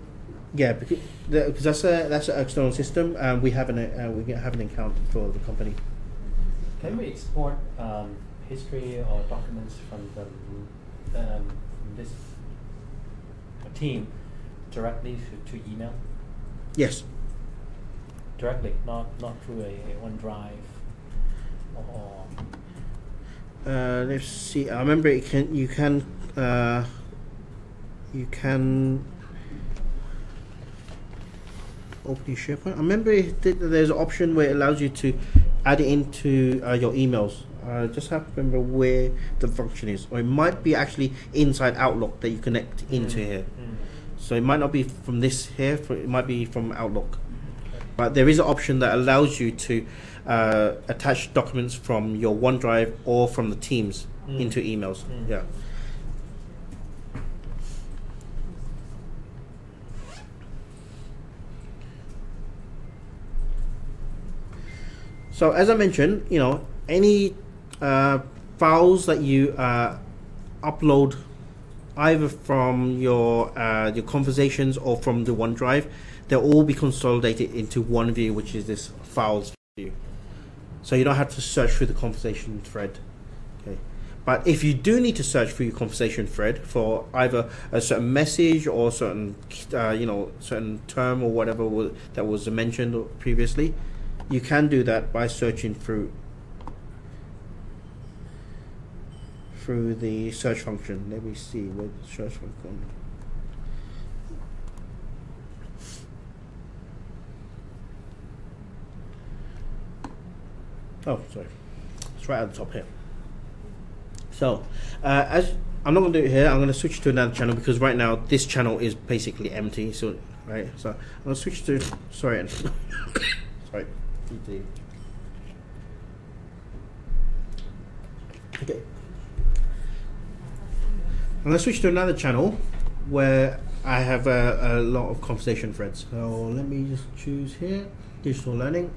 Yeah, because that's an external system, and we have an account for the company. Can we export history or documents from this team directly to email? Yes. Directly, not through a OneDrive or. Let's see. I remember you can open your SharePoint. I remember there's an option where it allows you to add it into your emails. I just have to remember where the function is, or it might be actually inside Outlook that you connect into here. So it might not be from this here, it might be from Outlook. But there is an option that allows you to attach documents from your OneDrive or from the Teams into emails. Yeah. So as I mentioned, you know, any files that you upload either from your conversations or from the OneDrive, they'll all be consolidated into one view, which is this files view. So you don't have to search through the conversation thread. Okay. But if you do need to search through your conversation thread for either a certain message or certain certain term or whatever that was mentioned previously, you can do that by searching through the search function. Let me see where the search function. Oh, sorry, it's right at the top here. So, as I'm not going to do it here, I'm going to switch to another channel because right now this channel is basically empty. So, right, so I'm going to switch to sorry. Okay. I'm going to switch to another channel where I have a lot of conversation threads. So let me just choose here, digital learning.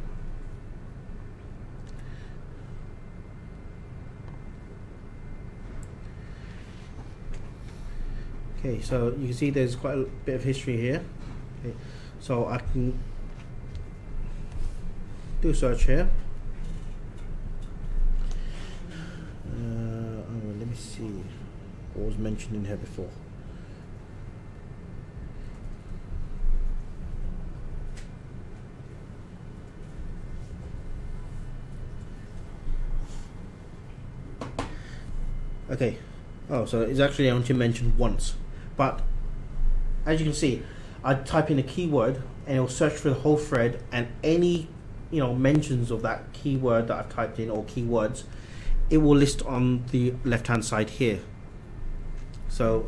Okay, so you can see there's quite a bit of history here. Okay, so I can do a search here. Let me see what was mentioned in here before. Okay, oh, so it's actually only mentioned once, but as you can see, I type in a keyword and it will search for the whole thread, and any mentions of that keyword that I've typed in or keywords, it will list on the left hand side here. So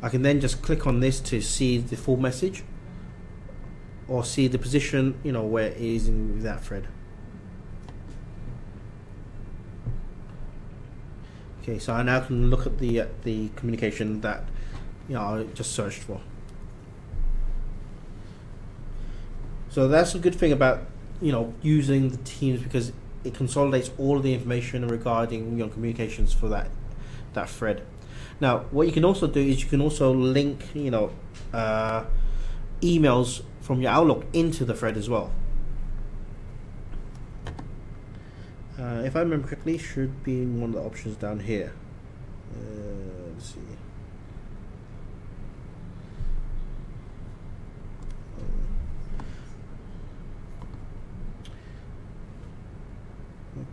I can then just click on this to see the full message or see the position where it is in that thread. Okay, so I now can look at the communication that I just searched for. So that's a good thing about using the Teams, because it consolidates all of the information regarding communications for that thread. Now, what you can also do is you can also link emails from your Outlook into the thread as well. If I remember correctly, should be one of the options down here. Let's see.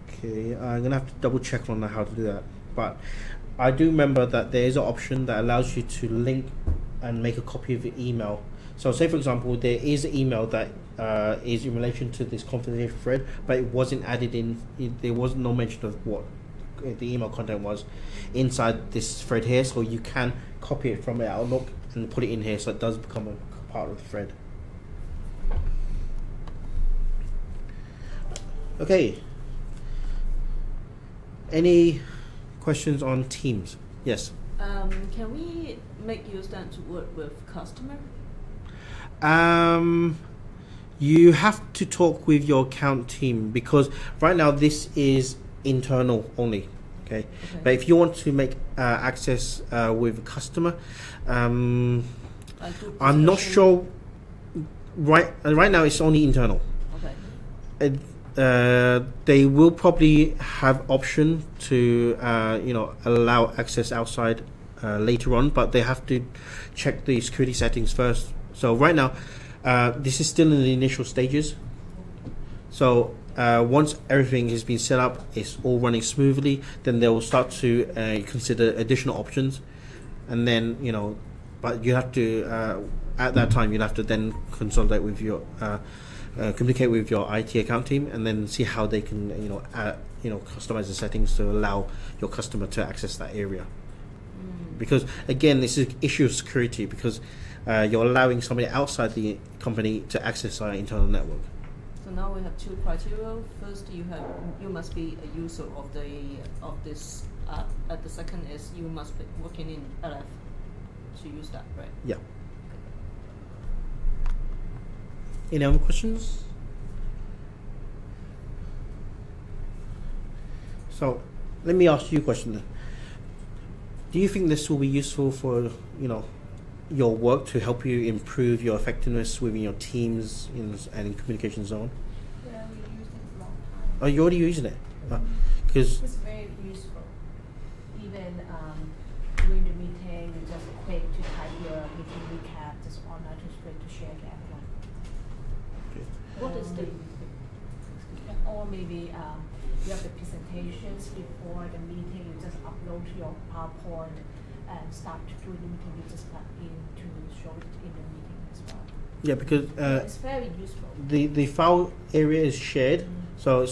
Okay, I'm gonna have to double check on how to do that, but I do remember that there is an option that allows you to link and make a copy of the email. So say for example there is an email that is in relation to this confidential thread, but it wasn't added in, there was no mention of what the email content was inside this thread here, so you can copy it from Outlook and put it in here so it does become a part of the thread. Okay, any questions on Teams? Yes. Can we make use then to work with customer? You have to talk with your account team, because right now this is internal only. Okay. But if you want to make access with a customer, I'm not sure. Right now it's only internal. Okay. They will probably have option to allow access outside later on, but they have to check the security settings first. So right now this is still in the initial stages. So once everything has been set up, it's all running smoothly, then they will start to consider additional options, and then but you have to at that time you'll have to then consolidate with your communicate with your IT account team, and then see how they can customize the settings to allow your customer to access that area. Because again, this is an issue of security, because you're allowing somebody outside the company to access our internal network. So now we have two criteria. First, you must be a user of this app. And the second is you must be working in LF to use that, right? Yeah. Any other questions? So let me ask you a question then. Do you think this will be useful for your work to help you improve your effectiveness within your teams and in communication zone? Yeah, we used it a long time. Oh, you're already using it? Because It's very useful. Even during the meeting, you just quick to type your meeting recap, just online to straight to share to everyone. What is the Or maybe you have the presentations before the meeting, you just upload your PowerPoint and start doing the meeting, you just plug in to show it in the meeting as well. yeah, because It's very useful. the file area is shared. So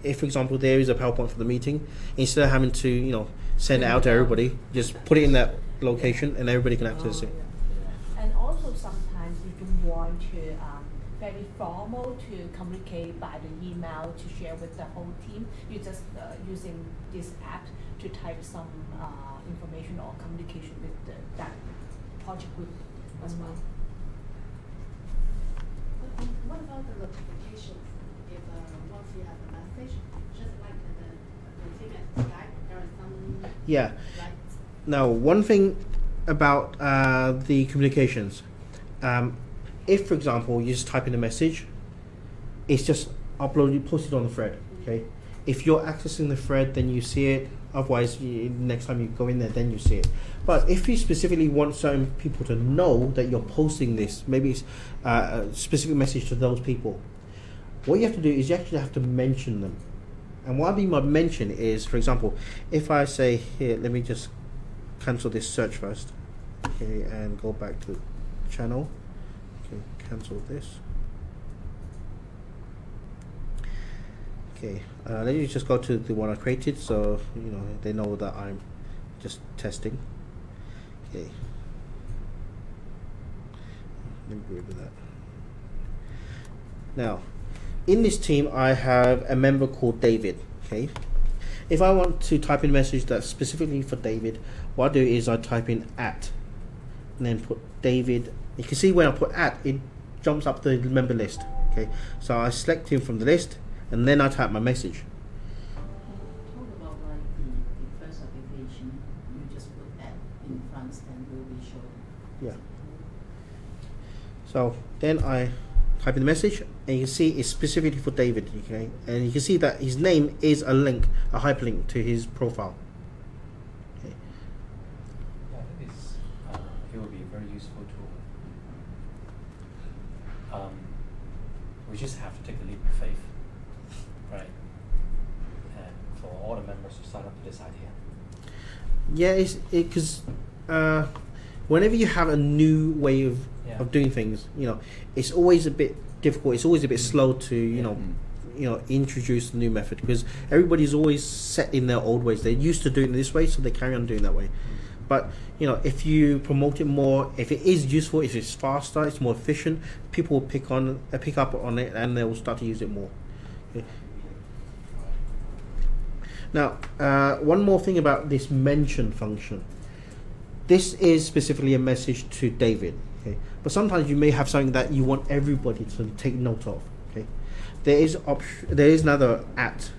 if, for example, there is a PowerPoint for the meeting, instead of having to send it out to everybody, just put it in that location and everybody can access it. And also sometimes if you want to very formal to communicate by the email to share with the whole team, you just using this app to type some information or communication with that project group as well. What about the notifications? If once you have a message, just like the same as Skype, there are some Yeah. lights. Now, one thing about the communications, if, for example, you just type in a message, it's just uploaded, posted on the thread. Okay. If you're accessing the thread, then you see it. Otherwise, next time you go in there, then you see it. But if you specifically want certain people to know that you're posting this, maybe it's a specific message to those people, what you have to do is you actually have to mention them. And what I mean by mention is, for example, if I say here, let me just cancel this search first, okay, and go back to channel. Okay, cancel this. Okay, let me just go to the one I created, so they know that I'm just testing. Okay, let me get rid of that. Now, in this team, I have a member called David. Okay, if I want to type in a message that's specifically for David, what I do is I type in @ and then put David. You can see when I put @ it jumps up the member list. Okay, so I select him from the list and then I type my message. Talk about like the first application, you just put that in front and will be shown. Yeah. So then I type in the message, and you can see it's specifically for David. Okay, and you can see that his name is a link, a hyperlink to his profile. Okay. Yeah, it will be a very useful tool. We just have to take a leap of faith, right? And for all the members to sign up to this idea. Yeah, because whenever you have a new way of doing things, it's always a bit difficult. It's always a bit slow to introduce a new method, because everybody's always set in their old ways. They're used to doing it this way, so they carry on doing that way. But if you promote it more, if it is useful, if it's faster, it's more efficient, people will pick up on it, and they will start to use it more. Okay. Now, one more thing about this mention function. This is specifically a message to David. Okay, but sometimes you may have something that you want everybody to take note of. Okay, there is another @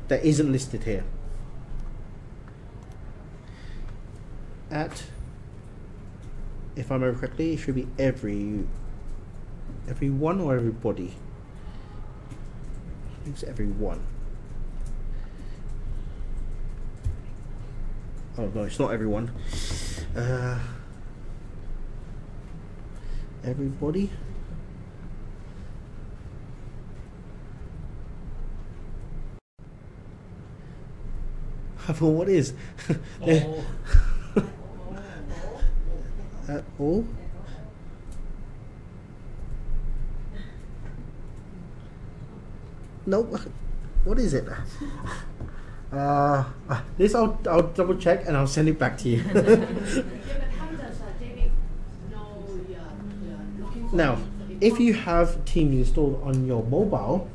that isn't listed here. If I remember correctly, it should be everyone or everybody. I think it's everyone. Oh no, it's not everyone. Everybody. Well, what is? All. no, what is it? This I'll double check and I'll send it back to you. Yeah, but how does David know you're looking for Now, it? if you have Teams installed on your mobile,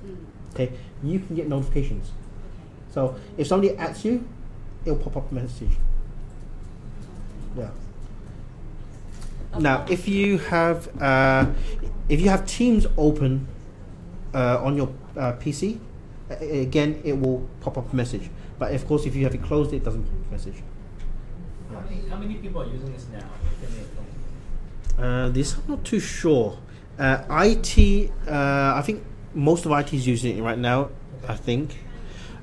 okay, you can get notifications. So if somebody adds you, it'll pop up a message. Yeah. Now, if you have Teams open on your PC, again it will pop up a message. But of course, if you have it closed, it doesn't pop up a message. How many people are using this now? This I'm not too sure. IT, I think most of IT is using it right now. I think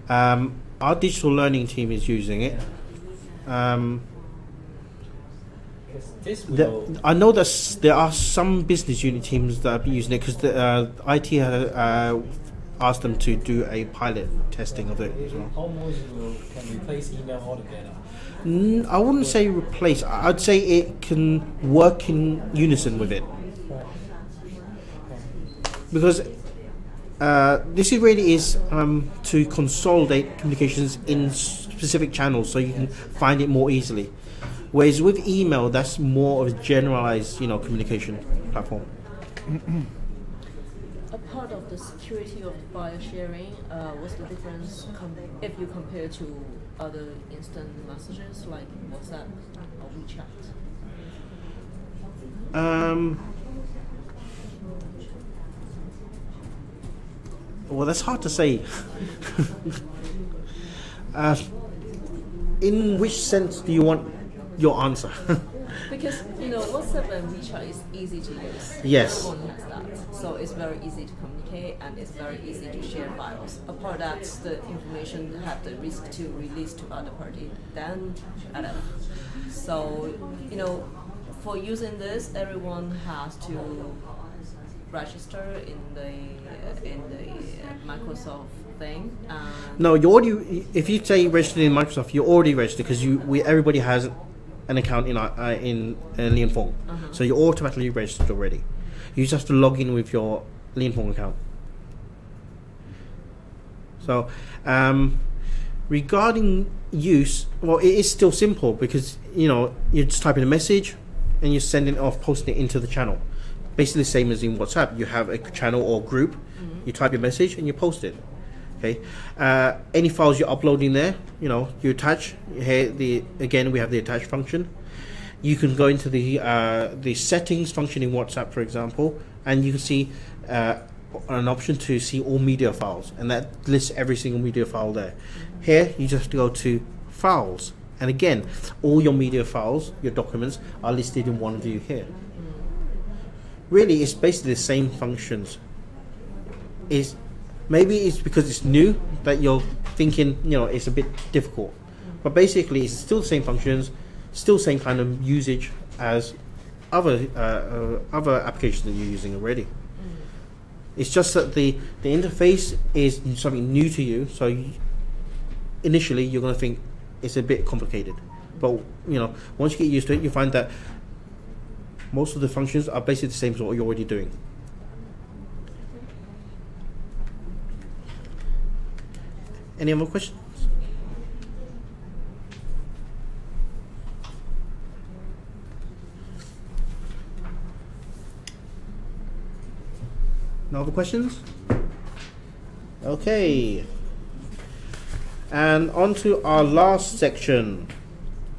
our digital learning team is using it. This will I know that there are some business unit teams that are using it because the IT asked them to do a pilot testing of it as well. almost can replace email altogether. I wouldn't say replace. I'd say it can work in unison with it. Because this really is to consolidate communications in specific channels so you can find it more easily. Whereas with email, that's more of a generalized, communication platform. A part of the security of file sharing, what's the difference if you compare to other instant messages like WhatsApp or WeChat? Well, that's hard to say. In which sense do you want your answer? Because WhatsApp and WeChat is easy to use. Yes. Everyone has that, so it's very easy to communicate and it's very easy to share files. Apart that, the information have the risk to release to other party than LF. So for using this, everyone has to register in the Microsoft thing. No, you already. If you say registered in Microsoft, you're already registered because everybody has an account in Lianfeng, so you're automatically registered already. You just have to log in with your Lianfeng account. So, regarding use, well, it is still simple because you just type in a message and you send it off, posting it into the channel. Basically, the same as in WhatsApp. You have a channel or group. You type your message and you post it. Okay. Any files you're uploading there, you attach. Here, again, we have the attach function. You can go into the settings function in WhatsApp, for example, and you can see an option to see all media files, and that lists every single media file there. Here, you just have to go to files, and again, all your media files, your documents, are listed in one view here. Really, it's basically the same functions. Maybe it's because it's new that you're thinking, it's a bit difficult. But basically, it's still the same functions, still same kind of usage as other applications that you're using already. It's just that the interface is something new to you, so initially you're going to think it's a bit complicated. But once you get used to it, you find that most of the functions are basically the same as what you're already doing. Any other questions? No other questions? Okay. And on to our last section.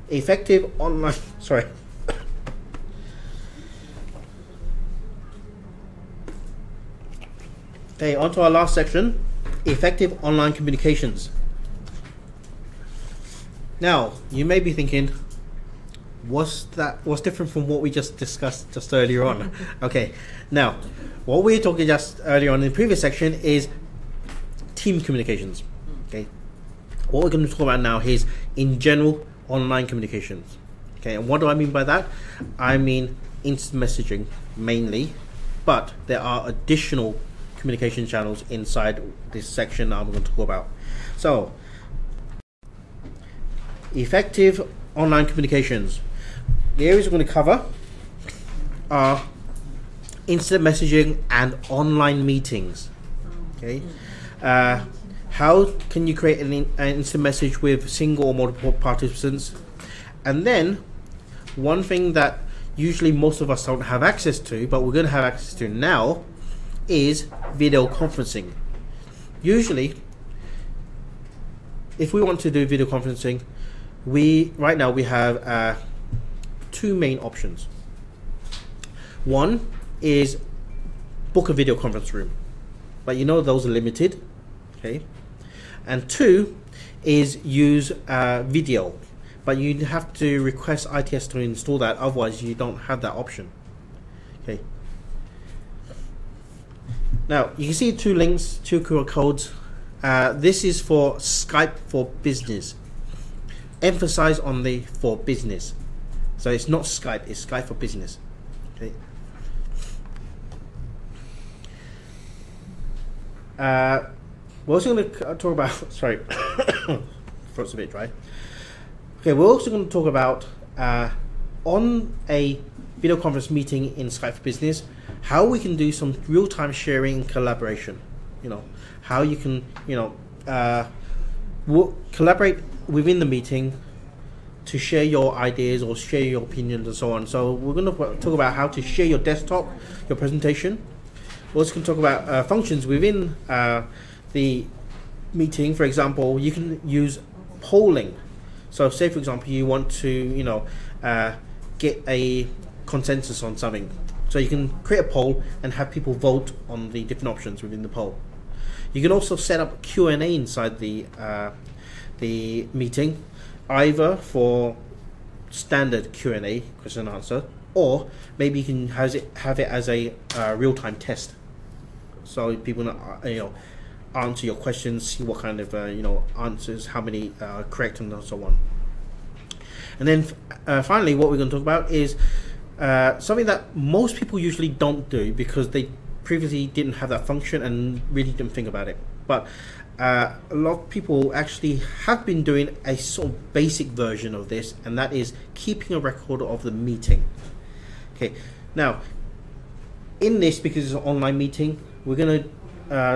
Effective online... Sorry. Okay, on to our last section. Effective online communications. Now, you may be thinking, what's different from what we just discussed just earlier on? Okay, now, what we were talking just earlier on in the previous section is team communications. Okay, what we're going to talk about now is, in general, online communications. Okay, and what do I mean by that? I mean instant messaging mainly, but there are additional communication channels inside this section I'm going to talk about. So, effective online communications. The areas we're going to cover are instant messaging and online meetings. Okay, how can you create an instant message with single or multiple participants, and then one thing that usually most of us don't have access to, but we're going to have access to now, is video conferencing. Usually, if we want to do video conferencing, right now we have two main options. One is book a video conference room, but you know those are limited, okay? And two is use video, but you have to request ITS to install that, otherwise you don't have that option, okay? Now you can see two links, two QR codes. This is for Skype for Business. Emphasize on the for business. So it's not Skype, it's Skype for Business. Okay. We're also going to talk about, sorry, throat's a bit dry. Okay, we're also going to talk about on a video conference meeting in Skype for Business, how we can do some real-time sharing and collaboration. You know, how you can, collaborate within the meeting to share your ideas or share your opinions and so on. So we're going to talk about how to share your desktop, your presentation. We're also going to talk about functions within the meeting. For example, you can use polling. So say, for example, you want to, get a consensus on something. So you can create a poll and have people vote on the different options within the poll. You can also set up Q&A inside the meeting, either for standard Q&A, question and answer, or maybe you can have it as a real-time test. So people answer your questions, see what kind of answers, how many are correct, and so on. And then finally, what we're going to talk about is something that most people usually don't do because they previously didn't have that function and really didn't think about it. But a lot of people actually have been doing a sort of basic version of this, and that is keeping a record of the meeting. Okay, now in this, because it's an online meeting, we're going to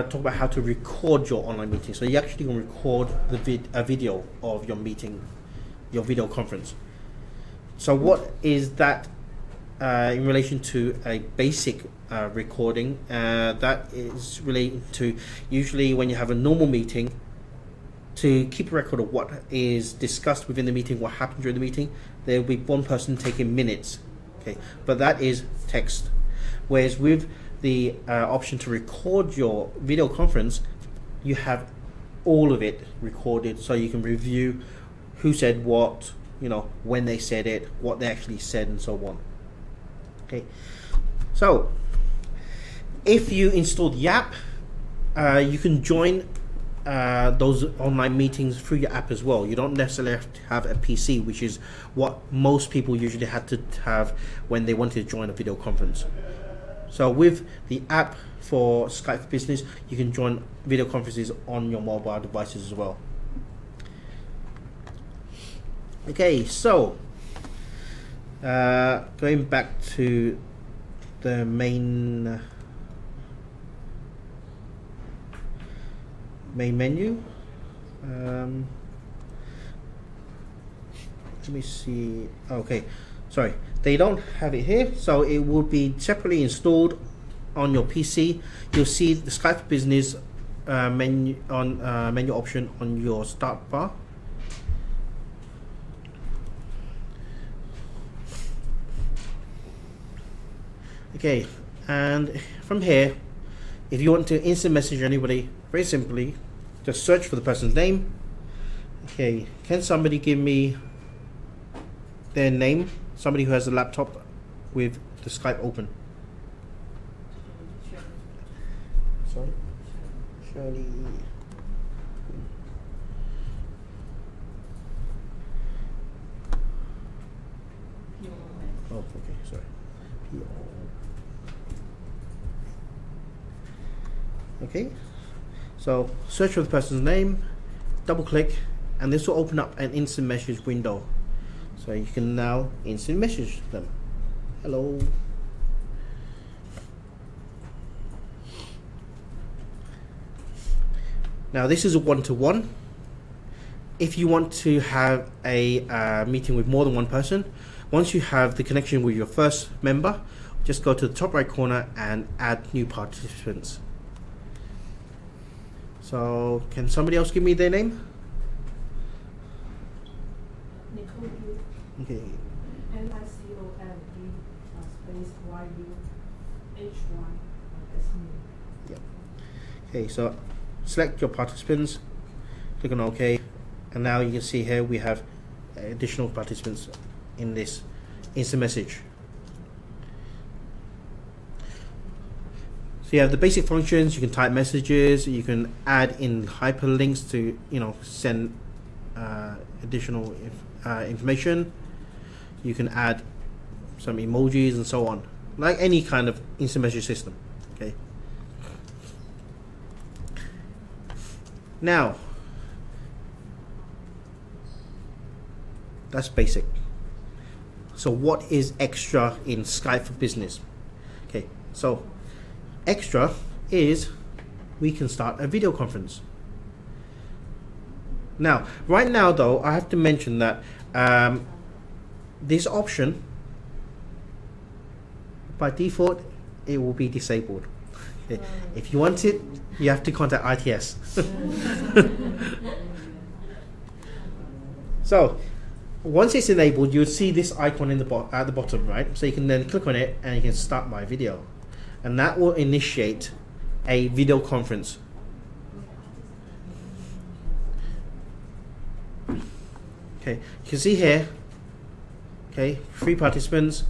talk about how to record your online meeting. So you're actually going to record a video of your meeting, your video conference. So what is that in relation to a basic recording? That is related to usually when you have a normal meeting, to keep a record of what is discussed within the meeting, what happened during the meeting. There will be one person taking minutes, okay, but that is text. Whereas with the option to record your video conference, you have all of it recorded, so you can review who said what, when they said it, what they actually said, and so on. Okay, so if you install the app, you can join those online meetings through your app as well. You don't necessarily have to have a PC, which is what most people usually had to have when they wanted to join a video conference. So with the app for Skype for Business, you can join video conferences on your mobile devices as well. Okay, so going back to the main menu. Let me see. Okay, sorry, they don't have it here, so it will be separately installed on your PC. You'll see the Skype for Business menu option on your start bar. Okay, and from here, if you want to instant message anybody, very simply, just search for the person's name. Okay, can somebody give me their name? Somebody who has a laptop with the Skype open. Sorry? Shirley. Oh, okay, sorry. Okay, so search for the person's name, double click, and this will open up an instant message window. So you can now instant message them. Hello. Now this is a one-to-one. If you want to have a meeting with more than one person, once you have the connection with your first member, just go to the top right corner and add new participants. So can somebody else give me their name? Okay. NICOLE space YUH1. Yeah. Okay, so select your participants, click on OK, and now you can see here we have additional participants in this instant message. So you have the basic functions. You can type messages, you can add in hyperlinks to send additional information. You can add some emojis and so on, like any kind of instant message system. Okay. Now, that's basic. So what is extra in Skype for Business? Okay, so extra is we can start a video conference. Now, right now though, I have to mention that this option, by default, it will be disabled. Okay. If you want it, you have to contact ITS. So, once it's enabled, you'll see this icon in at the bottom, right? So you can then click on it and you can start my video. And that will initiate a video conference. Okay, you can see here, okay, 3 participants.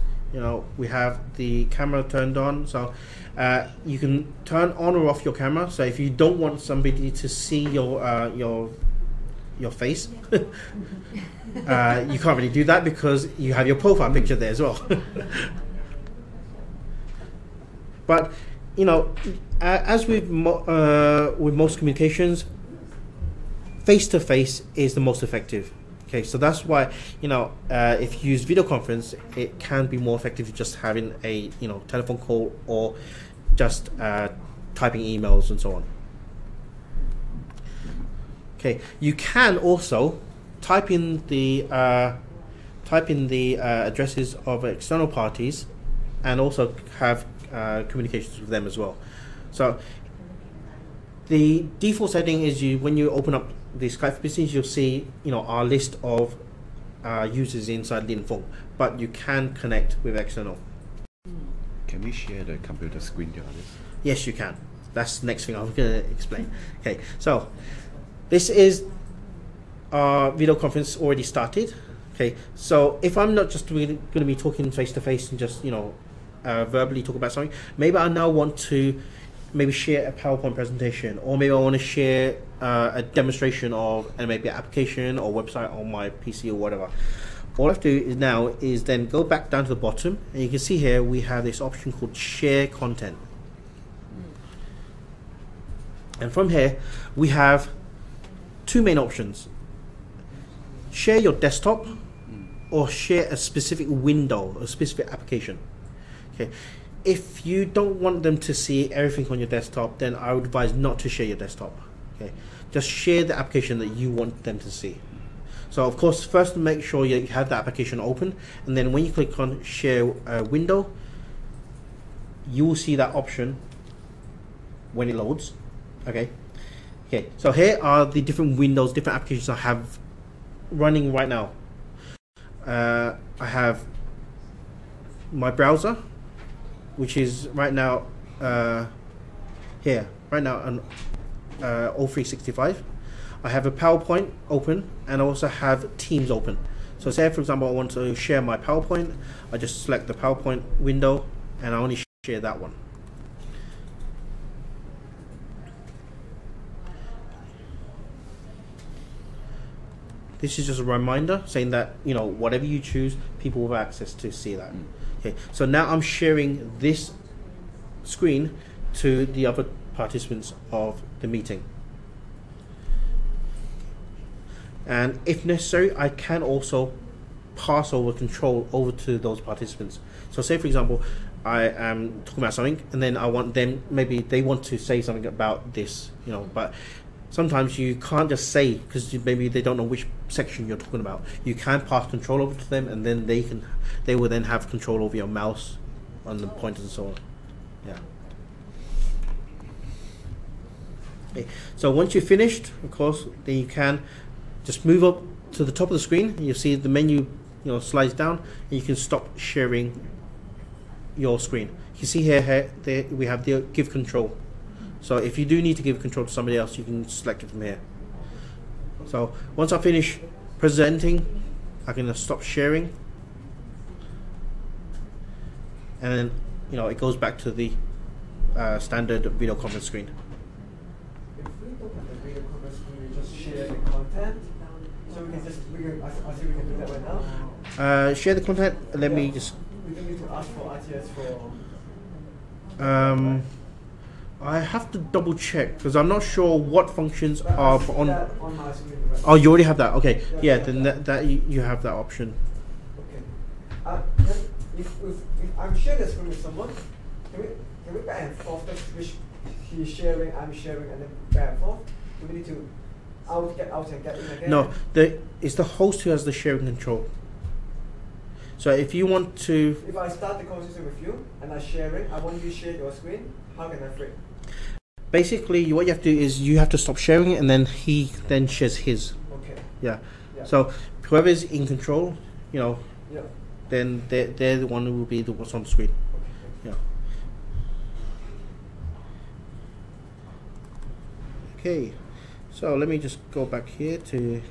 We have the camera turned on, so you can turn on or off your camera. So if you don't want somebody to see your face, you can't really do that because you have your profile picture there as well. But as with most communications, face-to-face is the most effective. Okay, so that's why if you use video conference, it can be more effective than just having a telephone call or just typing emails and so on. Okay, you can also type in the addresses of external parties, and also have communications with them as well. So the default setting is when you open up the Skype for Business, you'll see our list of users inside Linfeng, but you can connect with external. Can we share the computer screen to others? Yes, you can. That's the next thing I'm going to explain. Okay, so this is our video conference already started. Okay, so if I'm not just going to be talking face to face and just verbally talk about something, maybe I now want to share a PowerPoint presentation, or maybe I want to share a demonstration of maybe an application or website on my PC or whatever. All I have to do now is then go back down to the bottom, and you can see here we have this option called Share Content. And from here we have 2 main options: share your desktop, or share a specific window, a specific application. Okay. If you don't want them to see everything on your desktop, then I would advise not to share your desktop. Okay, just share the application that you want them to see. So of course, first make sure you have the application open, and then when you click on share window, you will see that option when it loads. Okay, so here are the different windows, different applications I have running right now. I have my browser, which is right now here, right now on O365. I have a PowerPoint open, and I also have Teams open. So say, for example, I want to share my PowerPoint, I just select the PowerPoint window, and I only share that one. This is just a reminder saying that whatever you choose, people will have access to see that. Okay, so now I'm sharing this screen to the other participants of the meeting. And if necessary, I can also pass over control over to those participants. So say, for example, I am talking about something, and then I want them, maybe they want to say something about this, but sometimes you can't just say, because maybe they don't know which section you're talking about. You can pass control over to them, and then they will then have control over your mouse on the pointers and so on. Yeah. Okay. So once you've finished, of course, then you can just move up to the top of the screen, and you see the menu, slides down, and you can stop sharing your screen. You see here there we have the give control. So if you do need to give control to somebody else, you can select it from here. So once I finish presenting, I can stop sharing, and then it goes back to the standard video conference screen. If we don't have the video conference screen, we just share the content. So we can just I think we can do that right now. Share the content. Let me just. We don't need to ask for RTS for. I have to double check because I'm not sure what functions are on. On my screen, right? Oh, you already have that. Okay, yeah. Yeah. Then that you have that option. Okay. If I'm sharing the screen with someone, can we back and forth? Which he's sharing, I'm sharing, and then back and forth. Do we need to get out and get in again? No, it's the host who has the sharing control. So if you want to, if I start the conversation with you and I'm sharing, I want you to share your screen. How can I free? basically what you have to do is you have to stop sharing it, and then he then shares his. Okay. Yeah. Yeah. So whoever's in control, Yeah. then they're the one who will be the what's on the screen. Yeah. Okay. So let me just go back here to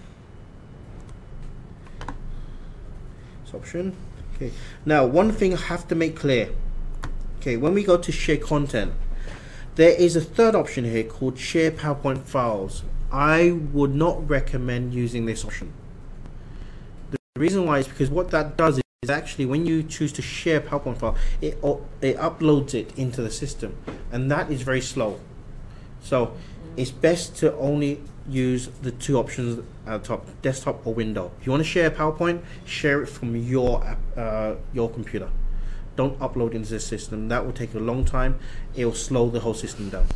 this option. Okay. Now one thing I have to make clear. Okay, when we go to share content, there is a third option here called share PowerPoint files. I would not recommend using this option. The reason why is because what that does is actually when you choose to share PowerPoint file, it uploads it into the system, and that is very slow. So it's best to only use the two options at the top, desktop or window. If you want to share PowerPoint, share it from your computer. Don't upload into the system. That will take a long time. It will slow the whole system down.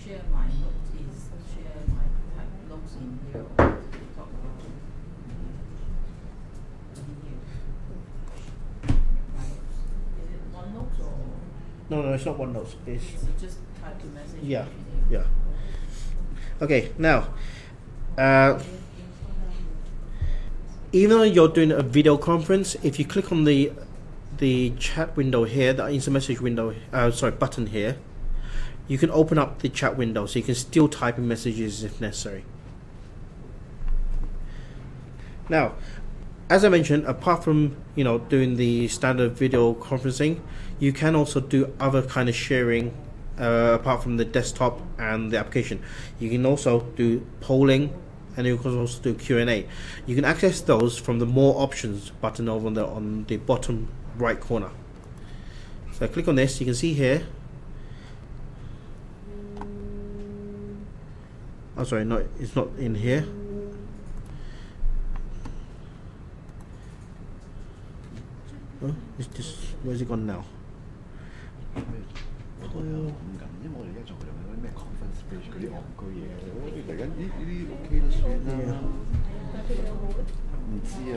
Share my notes is share my notes in here. Talk about Is it OneNote or? No, it's not OneNote. It's Just type the message. yeah. Okay, now, even though you're doing a video conference, if you click on the chat window here, the instant message window, button here, you can open up the chat window, so you can still type in messages if necessary. Now, as I mentioned, apart from doing the standard video conferencing, you can also do other kind of sharing apart from the desktop and the application. You can also do polling, and you can also do Q&A. You can access those from the More Options button over on the bottom right corner. So I click on this. You can see here. Oh, sorry, no, it's not in here. Oh, it's just where's it gone now? 我都係諗緊，因為我哋而家仲係用緊啲咩 conference page 嗰啲戇居嘢，我哋嚟緊呢啲 OK 都算啦。唔知啊，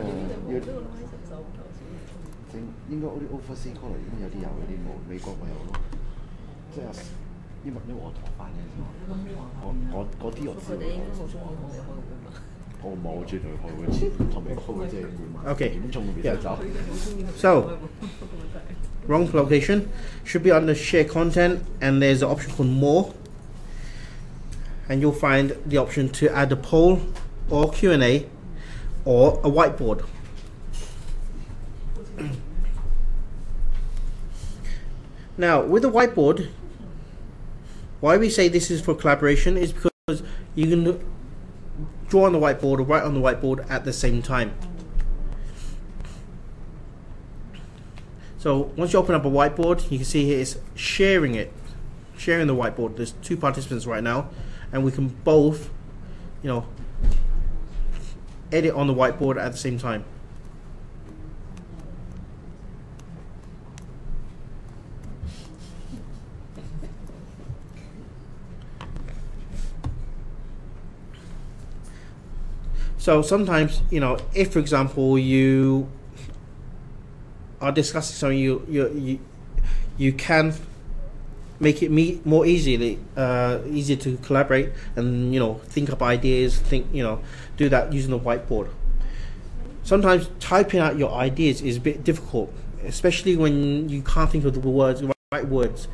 要整應該嗰啲 overseas caller 已經有啲有啲冇，美國咪有咯。即係因為我台翻嘅啫嘛，我嗰啲我知。佢哋應該好中意同你開會嘛。我冇絕對開會，同你開會即係點點衝別走。So. Wrong location. Should be under share content, and there's an option called more, and you'll find the option to add a poll or Q&A or a whiteboard. Now with the whiteboard, why we say this is for collaboration is because you can draw on the whiteboard or write on the whiteboard at the same time. So once you open up a whiteboard, you can see here it's sharing the whiteboard. There's two participants right now, and we can both, you know, edit on the whiteboard at the same time. So sometimes, you know, if for example you are discussing something, you can make it more easier to collaborate and, you know, think up ideas, do that using the whiteboard. Sometimes typing out your ideas is a bit difficult, especially when you can't think of the right words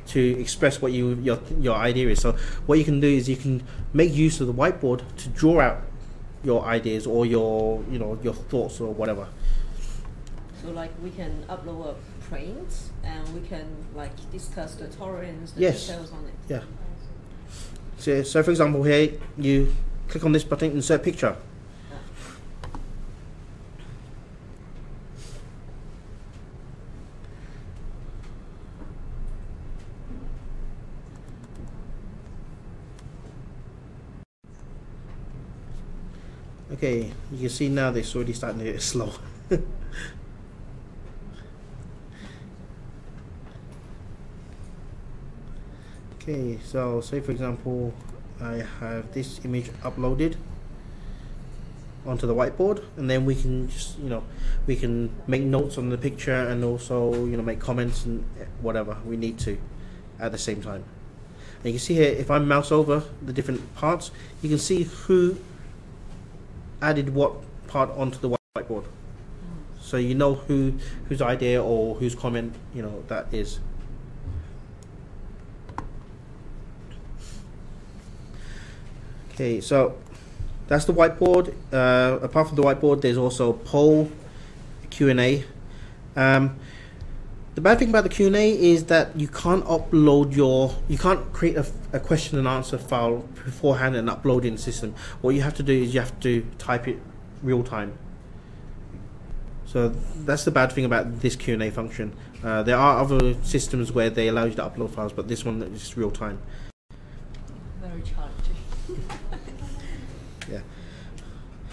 to express what your idea is. So what you can do is you can make use of the whiteboard to draw out your ideas or your thoughts or whatever. So like we can upload a print and we can like discuss the tolerance, the yes. details on it. Yeah. So for example here, you click on this button, insert picture. Okay, you can see now it's already starting to get slow. Okay, so say for example I have this image uploaded onto the whiteboard, and then we can just, we can make notes on the picture and also, make comments and whatever we need to at the same time. And you can see here, if I mouse over the different parts, you can see who added what part onto the whiteboard. So you know whose idea or whose comment, that is. Okay, so that's the whiteboard. Apart from the whiteboard, there's also poll, Q&A. The bad thing about the Q&A is that you can't you can't create a question and answer file beforehand and upload it in the system. What you have to do is you have to type it real time. So that's the bad thing about this Q&A function. There are other systems where they allow you to upload files, but this one is real time. Very challenging. Yeah.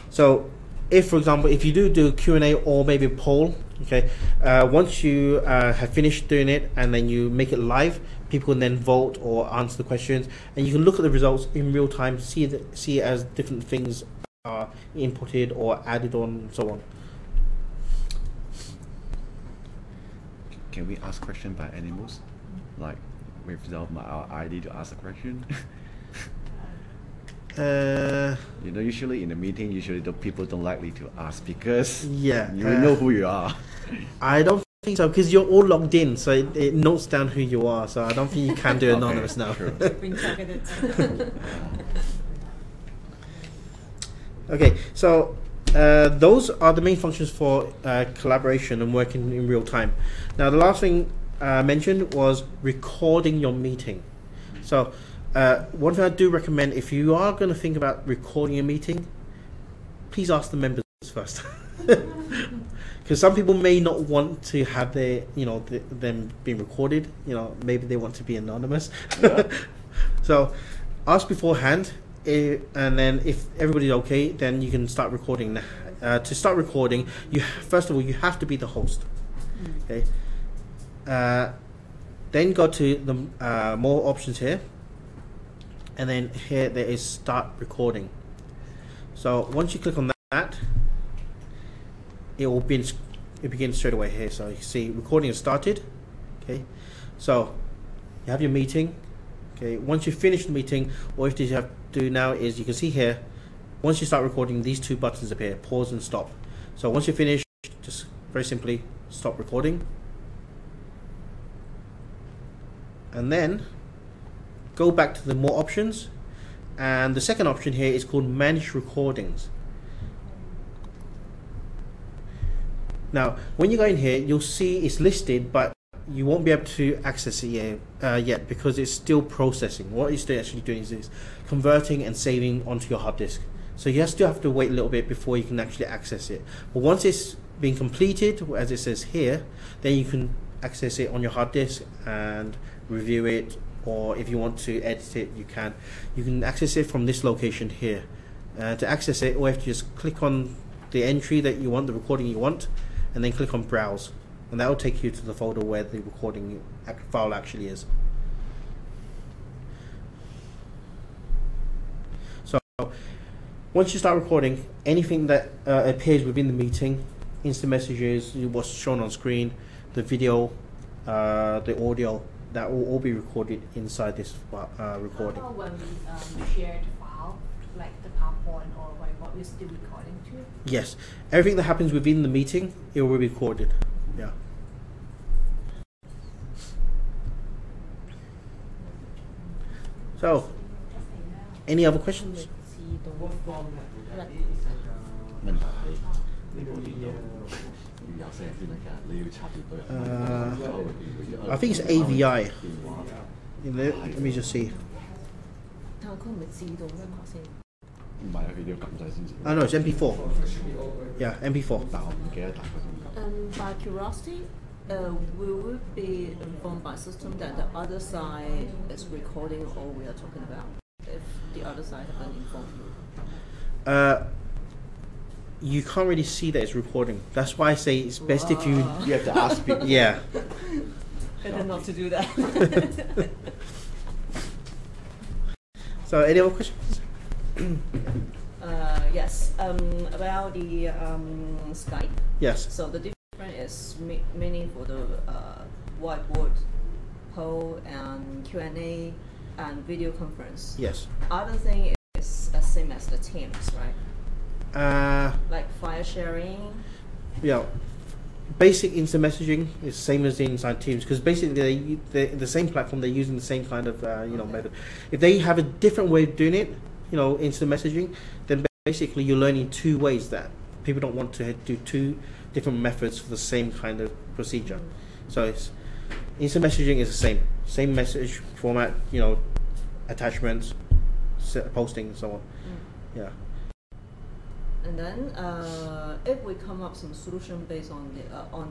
So if, for example, if you do Q&A or maybe a poll, okay, once you have finished doing it and then you make it live, people can then vote or answer the questions, and you can look at the results in real time, see it as different things are inputted or added on and so on. Can we ask questions by animals? Like without our ID to ask a question? Usually in a meeting, the people don't likely to ask because you know who you are. I don't think so, because you're all logged in, so it notes down who you are. So I don't think you can do anonymous now. Being targeted. Okay, so those are the main functions for collaboration and working in real time. Now, the last thing I mentioned was recording your meeting. So one thing I do recommend, if you are going to think about recording a meeting, please ask the members first. Because some people may not want to have their, them being recorded. Maybe they want to be anonymous. Yeah. So ask beforehand, and then if everybody's okay, then you can start recording. To start recording, first of all, you have to be the host. Okay. Then go to the more options here, and then here there is start recording. So once you click on that, it begins straight away here. So you see recording has started. Okay, so you have your meeting. Okay, once you finish the meeting, what you have to do now is, you can see here, once you start recording, these two buttons appear, pause and stop. So once you finish, just very simply stop recording, and then go back to the more options, and the second option here is called manage recordings. Now when you go in here, you'll see it's listed, but you won't be able to access it yet because it's still processing. What it's actually doing is converting and saving onto your hard disk. So you still have to wait a little bit before you can actually access it. But once it's been completed, as it says here, then you can access it on your hard disk and review it or if you want to edit it, you can. You can access it from this location here. To access it, all you have to just click on the entry that you want, the recording you want, and then click on Browse, and that will take you to the folder where the recording file actually is. So once you start recording, anything that appears within the meeting, instant messages, what's shown on screen, the video, the audio, that will all be recorded inside this recording. How about when we share the file, like the PowerPoint or whiteboard, we're still recording too? Yes, everything that happens within the meeting, it will be recorded. Yeah. So, any other questions? What format would that be? Is that 問題係呢部電腦要有聲先得㗎，你要插電對。I think it's AVI. Let me just see. 但係佢唔係自動音樂先。唔係啊，佢要撳掣先至。No, it's MP4. Yeah, MP4. 但我唔記得大概點撳。By curiosity, will we be informed by system that the other side is recording all we are talking about? If the other side haven't informed you? You can't really see that it's recording. That's why I say it's best if you have to ask people. Yeah. Better not to do that. So, any other questions? Yes. About the Skype. Yes. So the difference is mainly for the whiteboard, poll, and Q&A, and video conference. Yes. Other thing is the same as the Teams, right? Like file sharing. Yeah. Basic instant messaging is same as the inside Teams, because basically they're the same platform. They're using the same kind of method. If they have a different way of doing it, instant messaging, then basically you're learning two ways that people don't want to do two different methods for the same kind of procedure. So it's instant messaging is the same message format, attachments, posting, and so on. Yeah. And then, if we come up some solution based on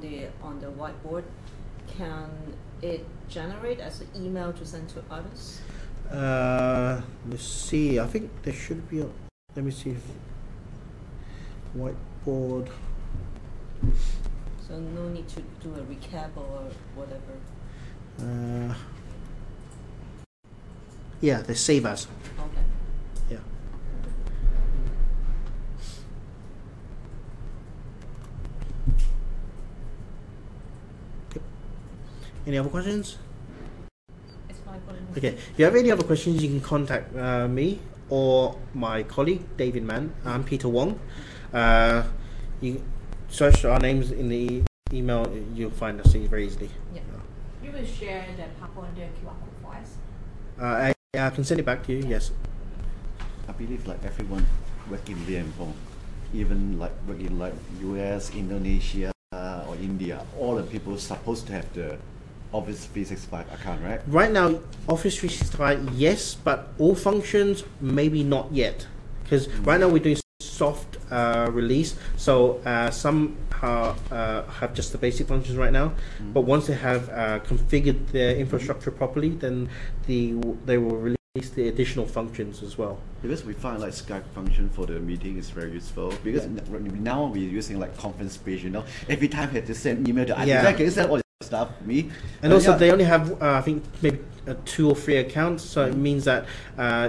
the whiteboard, can it generate as an email to send to others? Let's see. I think there should be. Let me see if whiteboard. So no need to do a recap or whatever. Yeah, they save as. Okay. Yeah. Any other questions? It's fine for me. Okay. If you have any other questions, you can contact me or my colleague, David Mann. I'm Peter Wong. You search our names in the email, you'll find us very easily. Yeah. You will share the PowerPoint, the QR code for us? I can send it back to you, yes. I believe like everyone working there involved, even like working like US, Indonesia, or India, all the people supposed to have the Office 365 account, right? Right now, Office 365, yes, but all functions, maybe not yet. Because right now we're doing soft release, so some have just the basic functions right now, but once they have configured their infrastructure properly, then they will release the additional functions as well. Because we find like Skype function for the meeting is very useful, because now we're using like conference page, every time I have to send email to can you send all the stuff me? And also they only have I think maybe 2 or 3 accounts, so it means that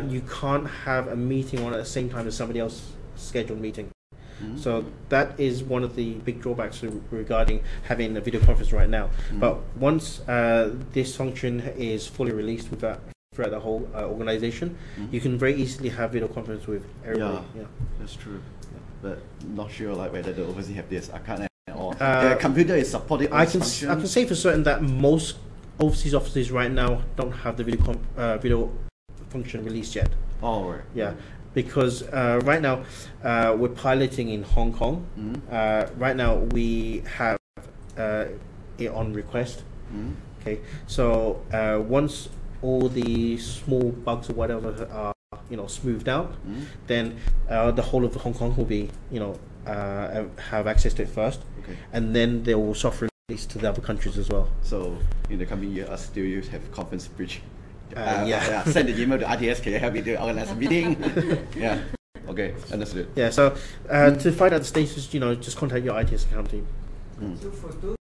you can't have a meeting on at the same time as somebody else's scheduled meeting. So that is one of the big drawbacks regarding having a video conference right now. But once this function is fully released throughout the whole organization, you can very easily have video conference with everybody. Yeah, that's true. But not sure like whether they obviously have this account or the computer is supporting all functions. I can say for certain that most overseas offices right now don't have the video function released yet. Oh, right. Yeah. Because right now we're piloting in Hong Kong. Right now we have it on request. Okay, so once all the small bugs or whatever are smoothed out, then the whole of Hong Kong will be have access to it first, and then they will soft release to the other countries as well. So in the coming year, us still have conference bridge Yeah. Send the email to RTS. Can you help me to organize a meeting? Yeah. Okay, understood. Yeah. So to find out the status, just contact your ITS account team. So for those